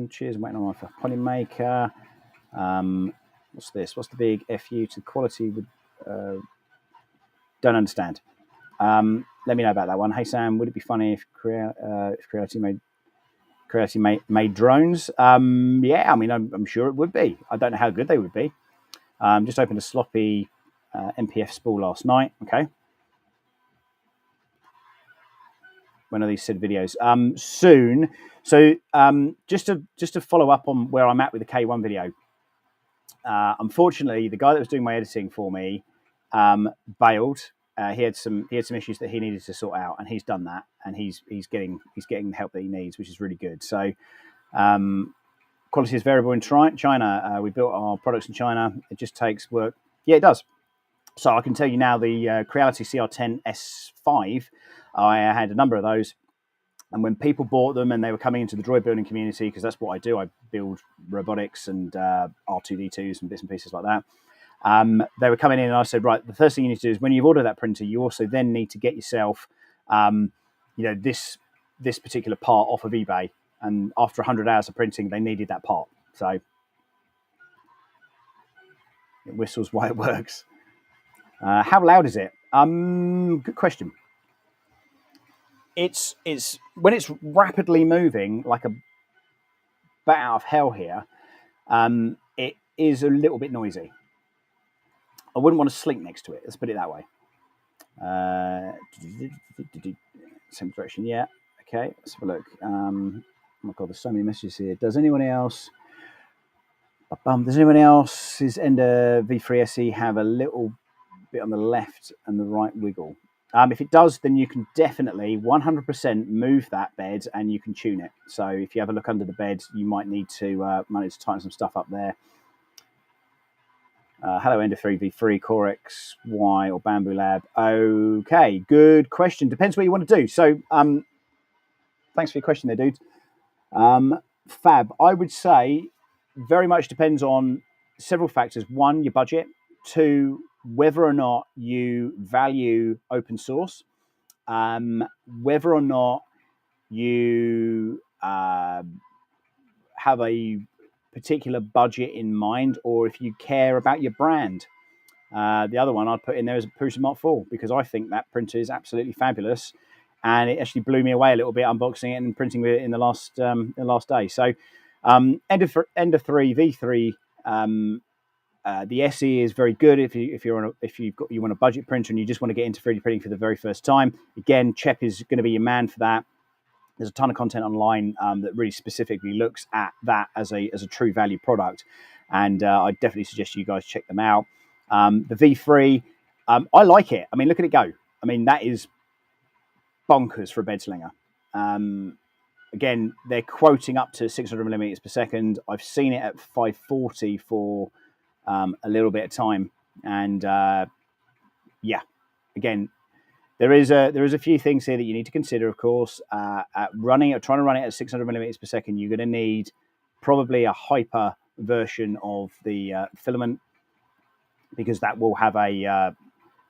[SPEAKER 3] Cheers. I'm waiting on my Polymaker. What's this? What's the big FU to quality? Don't understand. Let me know about that one. Hey Sam, would it be funny if Creality made drones? Yeah, I mean, I'm sure it would be. I don't know how good they would be. Just opened a sloppy MPF spool last night. Okay. When are these said videos? Soon. So just to follow up on where I'm at with the K1 video. Unfortunately, the guy that was doing my editing for me bailed. He had some issues that he needed to sort out, and he's done that, and he's getting the help that he needs, which is really good. So quality is variable in China. We built our products in China. It just takes work. Yeah, it does. So I can tell you now, the Creality CR10 S5, I had a number of those. And when people bought them and they were coming into the droid building community, because that's what I do, I build robotics and R2D2s and bits and pieces like that. They were coming in and I said, right, the first thing you need to do is when you've ordered that printer, you also then need to get yourself, this particular part off of eBay. And after 100 hours of printing, they needed that part. So it whistles why it works. How loud is it? Good question. It's when it's rapidly moving like a bat out of hell here. It is a little bit noisy. I wouldn't want to sleep next to it. Let's put it that way. Same direction, yeah. Okay, let's have a look. Oh my God, there's so many messages here. Does anyone else's Ender V3 SE have a little bit on the left and the right wiggle? If it does, then you can definitely 100% move that bed and you can tune it. So if you have a look under the bed, you might need to tighten some stuff up there. Hello, Ender 3 V3, CoreXZ or Bamboo Lab. Okay, good question. Depends what you want to do. So thanks for your question there, dude. Fab, I would say very much depends on several factors. One, your budget. Two, whether or not you value open source, whether or not you have a particular budget in mind, or if you care about your brand. The other one I'd put in there is a Prusa Mark IV, because I think that printer is absolutely fabulous, and it actually blew me away a little bit unboxing it and printing with it in the last day. So Ender 3 V3. The SE is very good if you want a budget printer and you just want to get into 3D printing for the very first time. Again, Chep is going to be your man for that. There's a ton of content online that really specifically looks at that as a true value product, and I definitely suggest you guys check them out. The V3, I like it. I mean, look at it go. I mean, that is bonkers for a bed slinger. Again, they're quoting up to 600 millimeters per second. I've seen it at 540 for a little bit of time, and yeah, again, there is a few things here that you need to consider. Of course, trying to run it at 600 millimeters per second, you're going to need probably a hyper version of the filament, because that will have I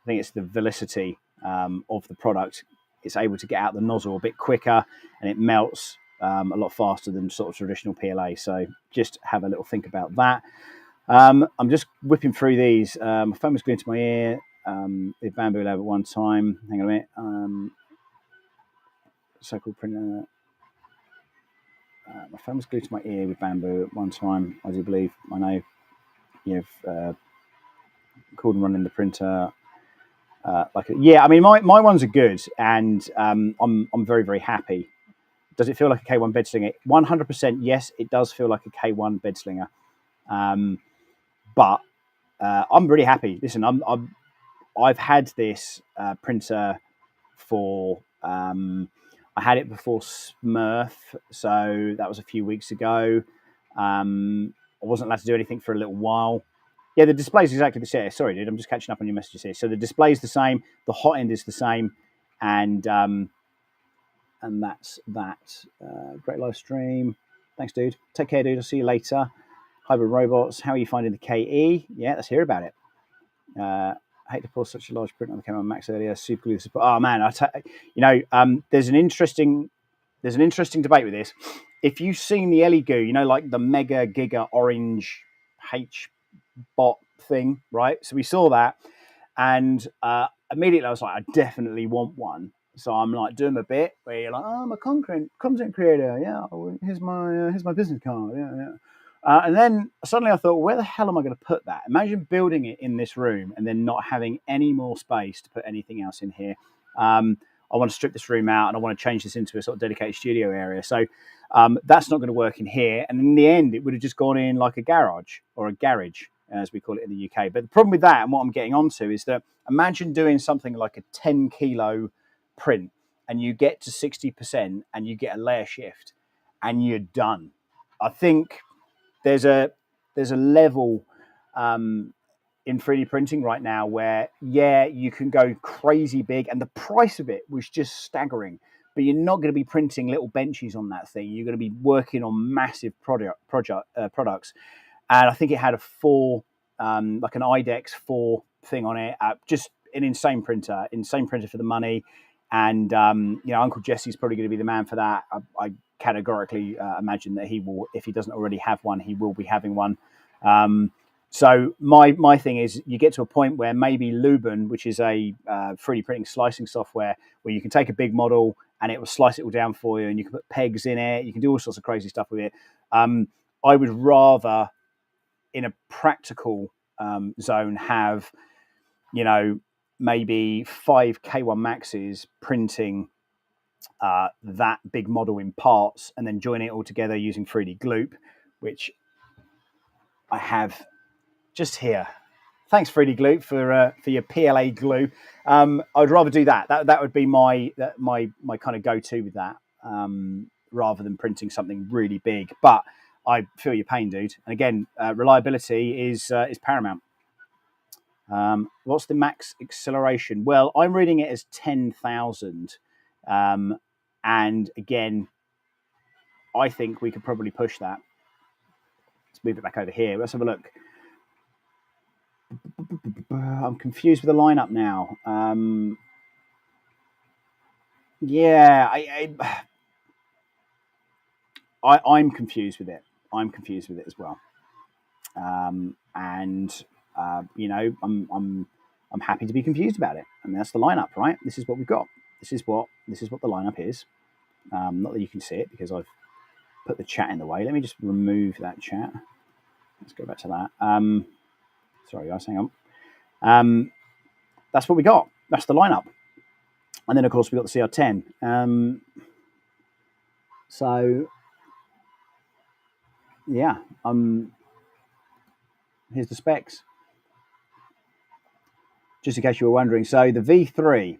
[SPEAKER 3] think it's the velocity of the product. It's able to get out the nozzle a bit quicker, and it melts a lot faster than sort of traditional PLA. So just have a little think about that. I'm just whipping through these. My phone was glued to my ear with Bamboo Lab at one time. Hang on a minute. So-called printer. My phone was glued to my ear with Bamboo at one time. I do believe. I know you've called and running the printer. Yeah, I mean, my ones are good, and I'm very, very happy. Does it feel like a K1 bed slinger? 100% yes, it does feel like a K1 bed slinger. But I'm really happy. Listen, I've had this printer for I had it before Smurf, so that was a few weeks ago. I wasn't allowed to do anything for a little while, Yeah, the display's exactly the same. Sorry, dude, I'm just catching up on your messages here. So the display's the same, the hot end is the same, and that's that. Great live stream. Thanks, dude. Take care, dude. I'll see you later. Hybrid robots. How are you finding the KE? Yeah, let's hear about it. I hate to pull such a large print on the camera on Max earlier. Super glue support. Oh man, there's an interesting debate with this. If you've seen the Ellie goo, like the mega giga orange H bot thing, right? So we saw that, and immediately I was like, I definitely want one. So I'm like doing a bit where you're like, oh, I'm a content creator. Yeah, here's my business card. Yeah. And then suddenly I thought, where the hell am I going to put that? Imagine building it in this room and then not having any more space to put anything else in here. I want to strip this room out and I want to change this into a sort of dedicated studio area. So that's not going to work in here. And in the end, it would have just gone in like a garage or a garage, as we call it in the UK. But the problem with that, and what I'm getting onto, is that imagine doing something like a 10 kilo print and you get to 60% and you get a layer shift and you're done. I think there's a level in 3D printing right now where, yeah, you can go crazy big, and the price of it was just staggering. But you're not going to be printing little benches on that thing. You're going to be working on massive products. And I think it had a 4, like an IDEX 4 thing on it. Just an insane printer for the money. And Uncle Jesse's probably going to be the man for that. I categorically imagine that he will, if he doesn't already have one, he will be having one. So my thing is, you get to a point where maybe Luben, which is a 3D printing slicing software, where you can take a big model and it will slice it all down for you, and you can put pegs in it. You can do all sorts of crazy stuff with it. I would rather, in a practical zone, have maybe 5 K1 Maxes printing that big model in parts and then join it all together using 3D Gloop, which I have just here. Thanks, 3D Gloop, for your PLA glue. I'd rather do that. That would be my kind of go-to with that, rather than printing something really big. But I feel your pain, dude. And again, reliability is paramount. What's the max acceleration? Well, I'm reading it as 10,000. And again, I think we could probably push that. Let's move it back over here. Let's have a look. I'm confused with the lineup now. I'm confused with it. I'm confused with it as well. I'm happy to be confused about it. I mean, that's the lineup, right? This is what we've got. This is what the lineup is. Not that you can see it because I've put the chat in the way. Let me just remove that chat. Let's go back to that. Sorry, guys, hang on. That's what we got. That's the lineup. And then, of course, we've got the CR10. So, yeah, here's the specs. Just in case you were wondering. So the V3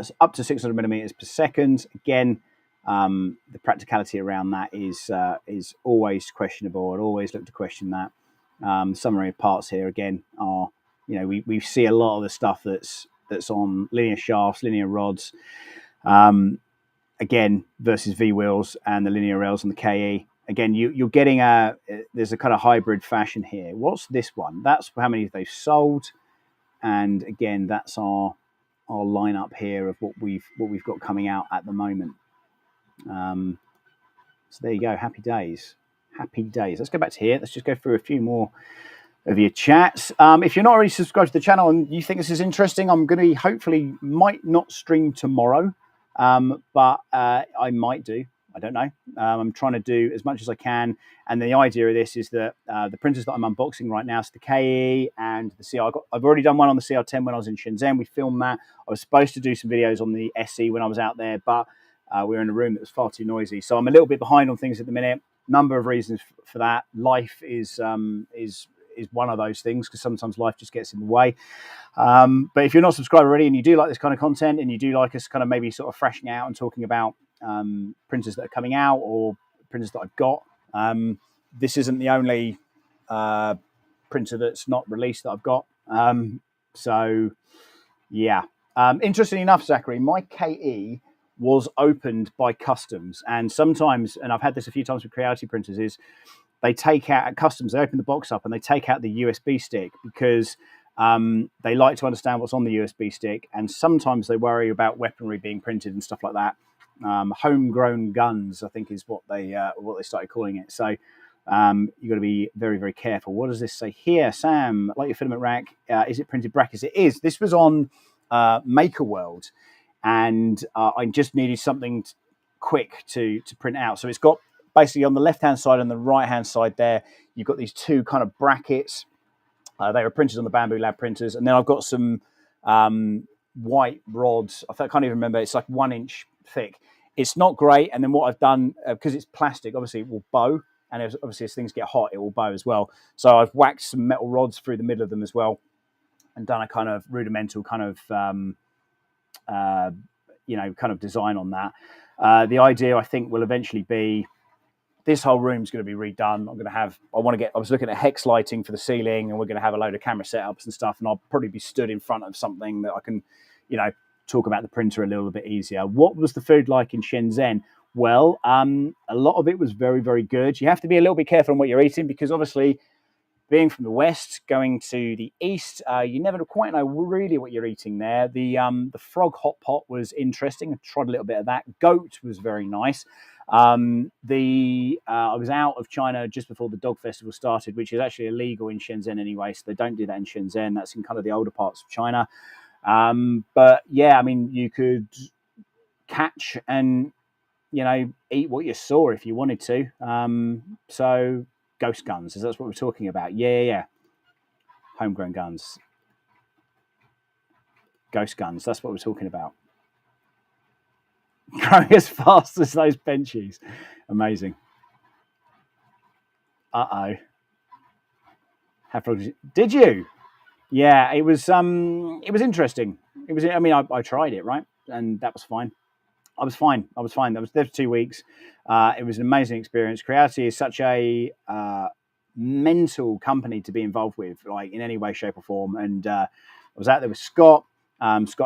[SPEAKER 3] is up to 600 millimeters per second. Again, the practicality around that is always questionable. I'd always look to question that. Summary of parts here again are, we see a lot of the stuff that's on linear shafts, linear rods, again versus V wheels and the linear rails and the KE. Again, you're getting there's a kind of hybrid fashion here. What's this one? That's how many they've sold, and again, that's our lineup here of what we've got coming out at the moment. So there you go. Happy days. Happy days. Let's go back to here. Let's just go through a few more of your chats. If you're not already subscribed to the channel and you think this is interesting, I'm going to might not stream tomorrow, but I might do. I don't know. I'm trying to do as much as I can. And the idea of this is that the printers that I'm unboxing right now is the KE and the CR. I've already done one on the CR10 when I was in Shenzhen. We filmed that. I was supposed to do some videos on the SE when I was out there, but we were in a room that was far too noisy. So I'm a little bit behind on things at the minute. Number of reasons for that. Life is one of those things, because sometimes life just gets in the way. But if you're not subscribed already and you do like this kind of content and you do like us kind of maybe sort of freshing out and talking about printers that are coming out or printers that I've got, this isn't the only printer that's not released that I've got. So yeah. Interestingly enough, Zachary, my KE was opened by customs, and sometimes, and I've had this a few times with Creality printers, is they take out at customs, they open the box up and they take out the USB stick because they like to understand what's on the USB stick, and sometimes they worry about weaponry being printed and stuff like that. Homegrown guns, I think, is what they started calling it. So you've got to be very, very careful. What does this say here, Sam? Like your filament rack, is it printed brackets? It is. This was on Maker World, and I just needed something quick to print out. So it's got basically on the left-hand side and the right-hand side there, you've got these two kind of brackets. They were printed on the Bamboo Lab printers. And then I've got some white rods. I can't even remember. It's like 1 inch thick. It's not great. And then what I've done, because it's plastic, obviously it will bow. And obviously as things get hot, it will bow as well. So I've waxed some metal rods through the middle of them as well and done a kind of rudimental kind of, kind of design on that. The idea, I think, will eventually be this whole room's going to be redone. I was looking at hex lighting for the ceiling, and we're going to have a load of camera setups and stuff. And I'll probably be stood in front of something that I can, talk about the printer a little bit easier. What was the food like in Shenzhen? Well, a lot of it was very, very good. You have to be a little bit careful on what you're eating because obviously being from the west, going to the east, you never quite know really what you're eating there. The frog hot pot was interesting. I tried a little bit of that. Goat was very nice. I was out of China just before the dog festival started, which is actually illegal in Shenzhen anyway, so they don't do that in Shenzhen. That's in kind of the older parts of China. But yeah, I mean, you could catch and eat what you saw if you wanted to. So ghost guns, is that what we're talking about? Yeah. Homegrown guns. Ghost guns, that's what we're talking about. Growing as fast as those benchies. Amazing. Uh-oh. Did you? Yeah, it was interesting. I tried it, right? And that was fine. I was fine. I was there for 2 weeks. It was an amazing experience. Creality is such a mental company to be involved with, like in any way, shape, or form. And I was out there with Scott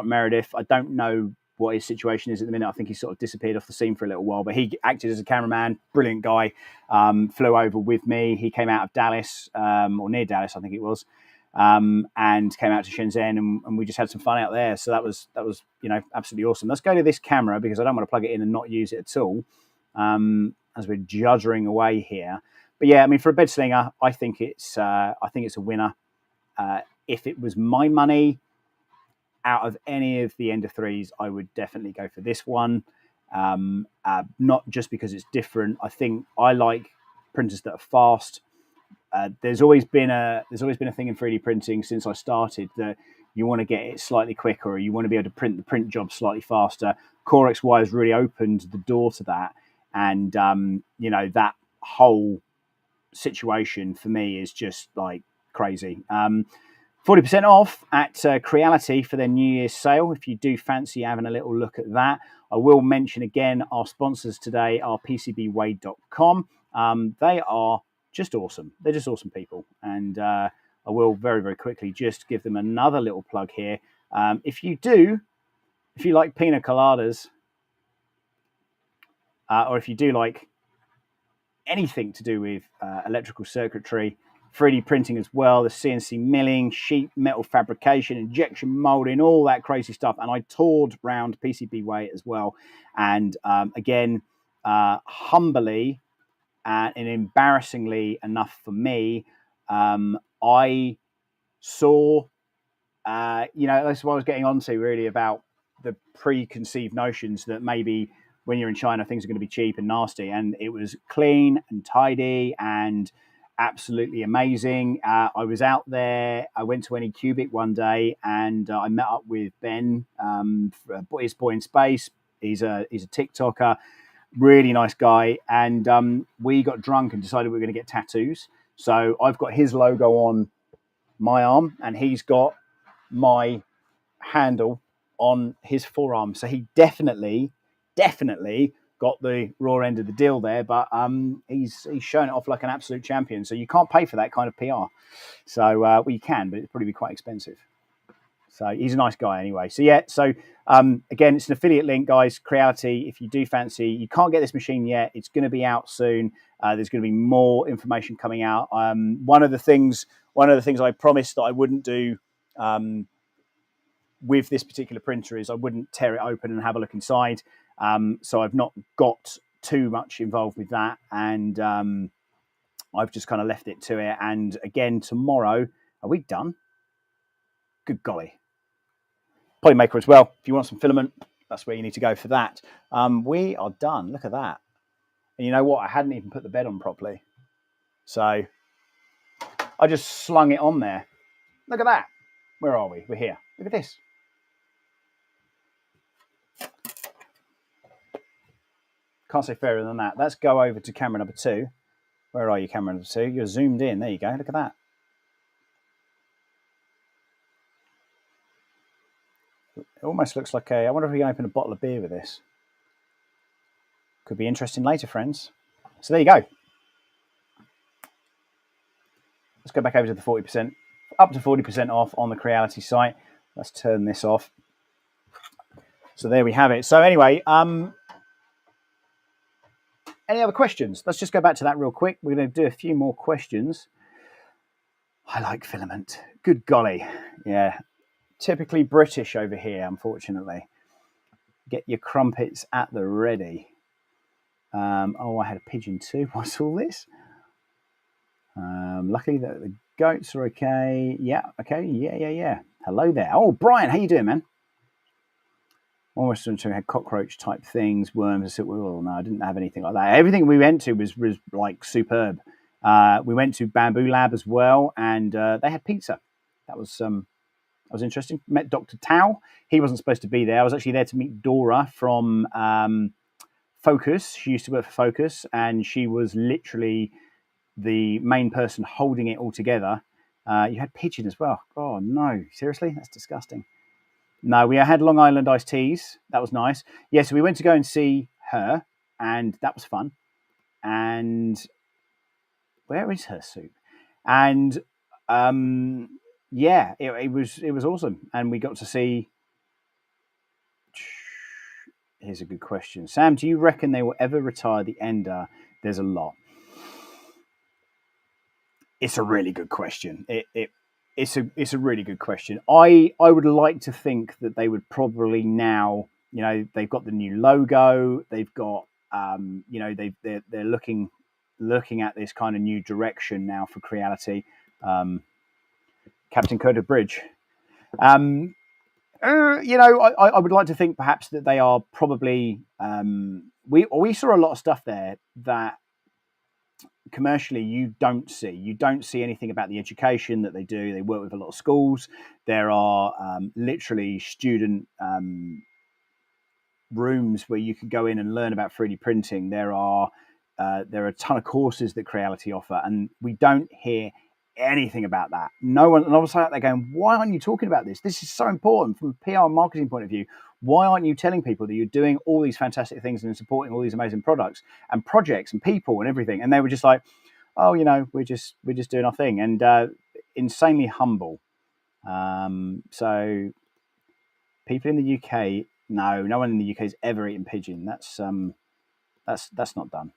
[SPEAKER 3] Meredith. I don't know what his situation is at the minute. I think he sort of disappeared off the scene for a little while, but he acted as a cameraman. Brilliant guy. Flew over with me. He came out of Dallas, or near Dallas, I think it was. And came out to Shenzhen, and we just had some fun out there. So that was absolutely awesome. Let's go to this camera because I don't want to plug it in and not use it at all as we're juddering away here. But yeah, I mean, for a bed slinger, I think it's a winner. If it was my money, out of any of the Ender 3s, I would definitely go for this one. Not just because it's different. I think I like printers that are fast. There's always been a thing in 3D printing since I started that you want to get it slightly quicker, or you want to be able to print the print job slightly faster. CoreXZ has really opened the door to that, and that whole situation for me is just like crazy. 40% off at Creality for their New Year's sale. If you do fancy having a little look at that, I will mention again our sponsors today are PCBWay.com. They are just awesome. They're just awesome people. And I will very, very quickly just give them another little plug here. If you like pina coladas, or if you do like anything to do with electrical circuitry, 3D printing as well, the CNC milling, sheet metal fabrication, injection molding, all that crazy stuff. And I toured around PCBWay as well. And again, humbly, and embarrassingly enough for me, I saw, that's what I was getting onto really about the preconceived notions that maybe when you're in China, things are going to be cheap and nasty. And it was clean and tidy and absolutely amazing. I was out there. I went to Anycubic one day and I met up with Ben, his boy in space. He's a TikToker. Really nice guy, and we got drunk and decided we were going to get tattoos. So I've got his logo on my arm, and he's got my handle on his forearm. So he definitely got the raw end of the deal there, but he's shown it off like an absolute champion. So you can't pay for that kind of PR. So well, you can, but it'd probably be quite expensive. So he's a nice guy anyway. So yeah, so again, it's an affiliate link, guys. Creality, if you do fancy, you can't get this machine yet. It's going to be out soon. There's going to be more information coming out. One of the things I promised that I wouldn't do with this particular printer is I wouldn't tear it open and have a look inside. So I've not got too much involved with that, and I've just kind of left it to it. And again, tomorrow, are we done? Good golly. Polymaker as well. If you want some filament, that's where you need to go for that. We are done. Look at that. And you know what? I hadn't even put the bed on properly. So I just slung it on there. Look at that. Where are we? We're here. Look at this. Can't say fairer than that. Let's go over to camera number 2. Where are you, camera number 2? You're zoomed in. There you go. Look at that. It almost looks like I wonder if we can open a bottle of beer with this. Could be interesting later, friends. So there you go. Let's go back over to the 40%. Up to 40% off on the Creality site. Let's turn this off. So there we have it. So anyway, any other questions? Let's just go back to that real quick. We're going to do a few more questions. I like filament. Good golly. Yeah. Typically British over here, unfortunately. Get your crumpets at the ready. Oh, I had a pigeon too. What's all this? Luckily the goats are okay. Yeah, okay. Yeah. Hello there. Oh, Brian, how you doing, man? Almost had cockroach type things, worms. Oh, no, I didn't have anything like that. Everything we went to was like superb. We went to Bamboo Lab as well, and they had pizza. That was interesting. Met Dr. Tao. He wasn't supposed to be there. I was actually there to meet Dora from Focus. She used to work for Focus, and she was literally the main person holding it all together. You had pigeon as well. Oh, no. Seriously? That's disgusting. No, we had Long Island iced teas. That was nice. Yeah, so we went to go and see her, and that was fun. And where is her soup? And yeah, it was awesome. And we got to see... Here's a good question. Sam, do you reckon they will ever retire the Ender? There's a lot. It's a really good question. It's a really good question. I would like to think that they would probably now, you know, they've got the new logo. They've got, you know, they're looking at this kind of new direction now for Creality. Captain Coda Bridge. You know, I would like to think perhaps that they are probably. We saw a lot of stuff there that commercially you don't see anything about the education that they do. They work with a lot of schools. There are literally student rooms where you can go in and learn about 3D printing. There are a ton of courses that Creality offer, and we don't hear anything about that. No one, and I was like, they're going, why aren't you talking about this? This is so important from a PR and marketing point of view. Why aren't you telling people that you're doing all these fantastic things and supporting all these amazing products and projects and people and everything? And they were just like, oh, you know, we're just doing our thing, and insanely humble. So people in the UK, no one in the UK has ever eaten pigeon. That's not done.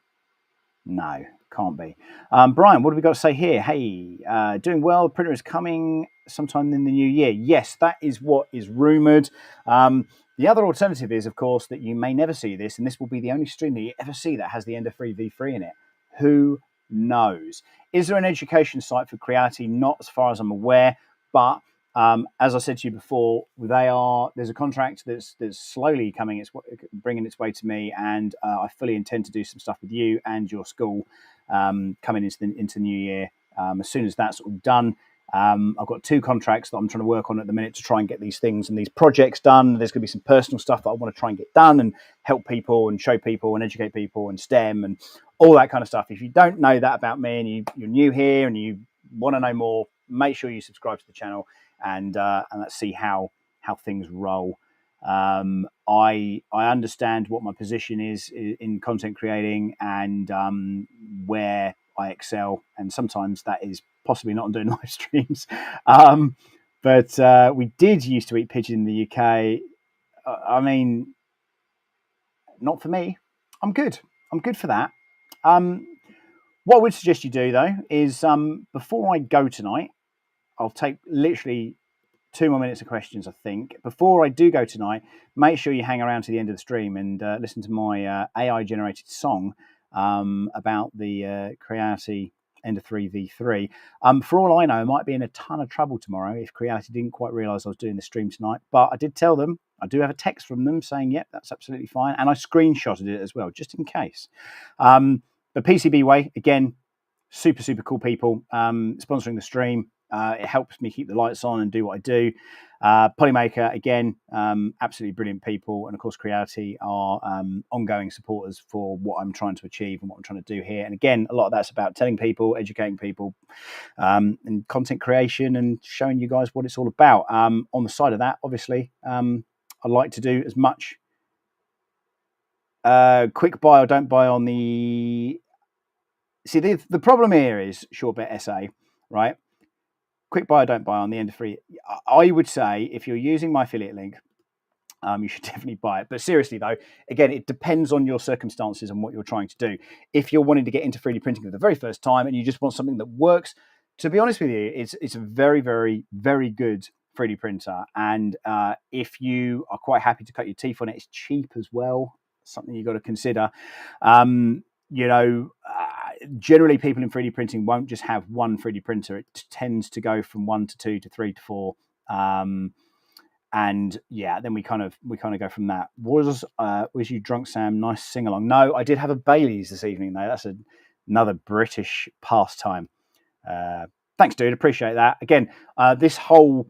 [SPEAKER 3] No, can't be. Brian, what have we got to say here? Hey, doing well. Printer is coming sometime in the new year. Yes, that is what is rumoured. The other alternative is, of course, that you may never see this, and this will be the only stream that you ever see that has the Ender 3 V3 in it. Who knows? Is there an education site for Creality? Not as far as I'm aware, but as I said to you before, there's a contract that's slowly bringing its way to me, and I fully intend to do some stuff with you and your school coming into the new year. As soon as that's all done, I've got 2 contracts that I'm trying to work on at the minute to try and get these things and these projects done. There's going to be some personal stuff that I want to try and get done and help people and show people and educate people and STEM and all that kind of stuff. If you don't know that about me and you're new here and you want to know more, make sure you subscribe to the channel and let's see how things roll. I understand what my position is in content creating and where I excel, and sometimes that is possibly not on doing live streams. But we did used to eat pigeon in the UK. I mean, not for me. I'm good. I'm good for that. What I would suggest you do though is before I go tonight, I'll take literally 2 more minutes of questions, I think. Before I do go tonight, make sure you hang around to the end of the stream and listen to my AI-generated song about the Creality Ender 3 V3. For all I know, I might be in a ton of trouble tomorrow if Creality didn't quite realise I was doing the stream tonight. But I did tell them, I do have a text from them saying, yep, that's absolutely fine. And I screenshotted it as well, just in case. The PCB Way, again, super, super cool people sponsoring the stream. It helps me keep the lights on and do what I do. Polymaker, again, absolutely brilliant people. And of course, Creality are ongoing supporters for what I'm trying to achieve and what I'm trying to do here. And again, a lot of that's about telling people, educating people, and content creation and showing you guys what it's all about. On the side of that, obviously, I like to do as much quick buy or don't buy on the... See, the problem here is short bet SA, right? Quick buy or don't buy on the Ender 3. I would say if you're using my affiliate link, you should definitely buy it. But seriously, though, again, it depends on your circumstances and what you're trying to do. If you're wanting to get into 3D printing for the very first time and you just want something that works, to be honest with you, it's a very, very, very good 3D printer. And if you are quite happy to cut your teeth on it, it's cheap as well. Something you've got to consider. Generally people in 3D printing won't just have one 3D printer. It tends to go from 1 to 2 to 3 to 4. And yeah, then we kind of go from that. Was you drunk, Sam? Nice sing along. No, I did have a Bailey's this evening though. That's another British pastime. Thanks, dude. Appreciate that. Again, this whole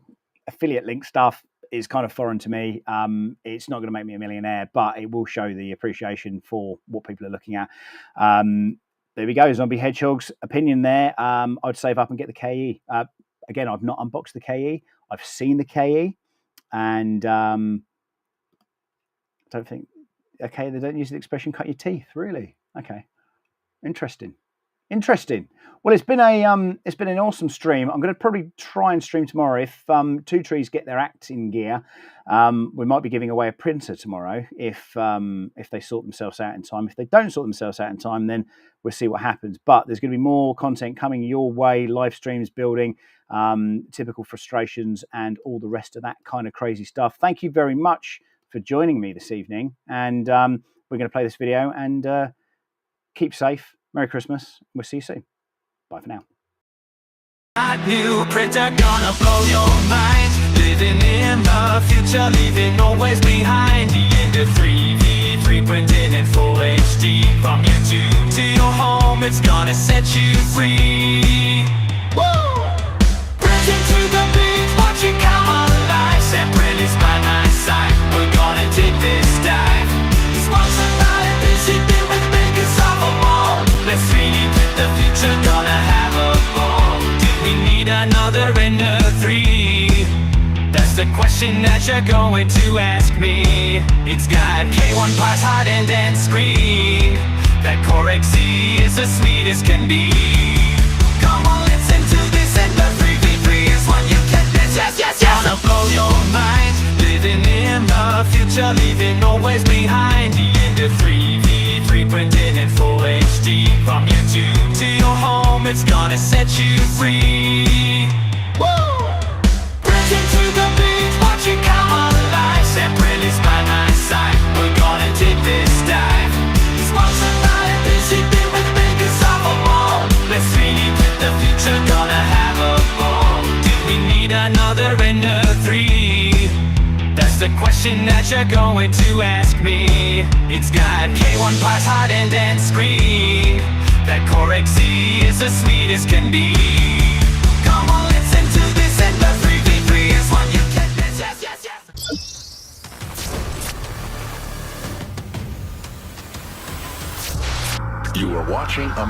[SPEAKER 3] affiliate link stuff is kind of foreign to me. It's not going to make me a millionaire, but it will show the appreciation for what people are looking at. There we go. Zombie Hedgehog's opinion there. I'd save up and get the KE. Again, I've not unboxed the KE. I've seen the KE, and I don't think. Okay, they don't use the expression "cut your teeth." Really? Okay, interesting. Well, it's been an awesome stream. I'm going to probably try and stream tomorrow if Two Trees get their act in gear. We might be giving away a printer tomorrow if they sort themselves out in time. If they don't sort themselves out in time, then we'll see what happens. But there's going to be more content coming your way, live streams building, typical frustrations, and all the rest of that kind of crazy stuff. Thank you very much for joining me this evening, and we're going to play this video and keep safe. Merry Christmas. We'll see you soon. Bye for now.
[SPEAKER 1] A new printer gonna blow your mind. Living in the future, leaving always behind. The Ender 3 V3 printed in full HD. From YouTube to your home, it's gonna set you free. Woo! Printing to the beat, watching come alive. Separately side by side, we're gonna take this dive. Sponsored by PCB with makers of them all. Let's 3D print the future, gonna have a ball. Do we need another Ender 3? That's the question that you're going to ask me. It's got K1 parts, hot end and screen. That CoreXZ is the sweetest can be. Come on, listen to this Ender 3 V3 is one you can miss. Yes, yes, yes. Gonna blow your mind. Living in the future, leaving always behind. The Ender 3 V3 printed in full HD. From YouTube to your home, it's gonna set you free. Woo! Printing to the beat, watching come alive. Separately side by side, we're gonna take this dive. Sponsored by PCB with makers of them all. Let's 3D print the future, gonna have a ball. Do we need another Ender 3? That's the question that you're going to ask me. It's got K1 parts, hot end and screen. That CoreXZ is the sweetest can be. Come on, listen to this Ender 3 V3 is one you can miss. Yes, yes, yes.
[SPEAKER 2] You are watching a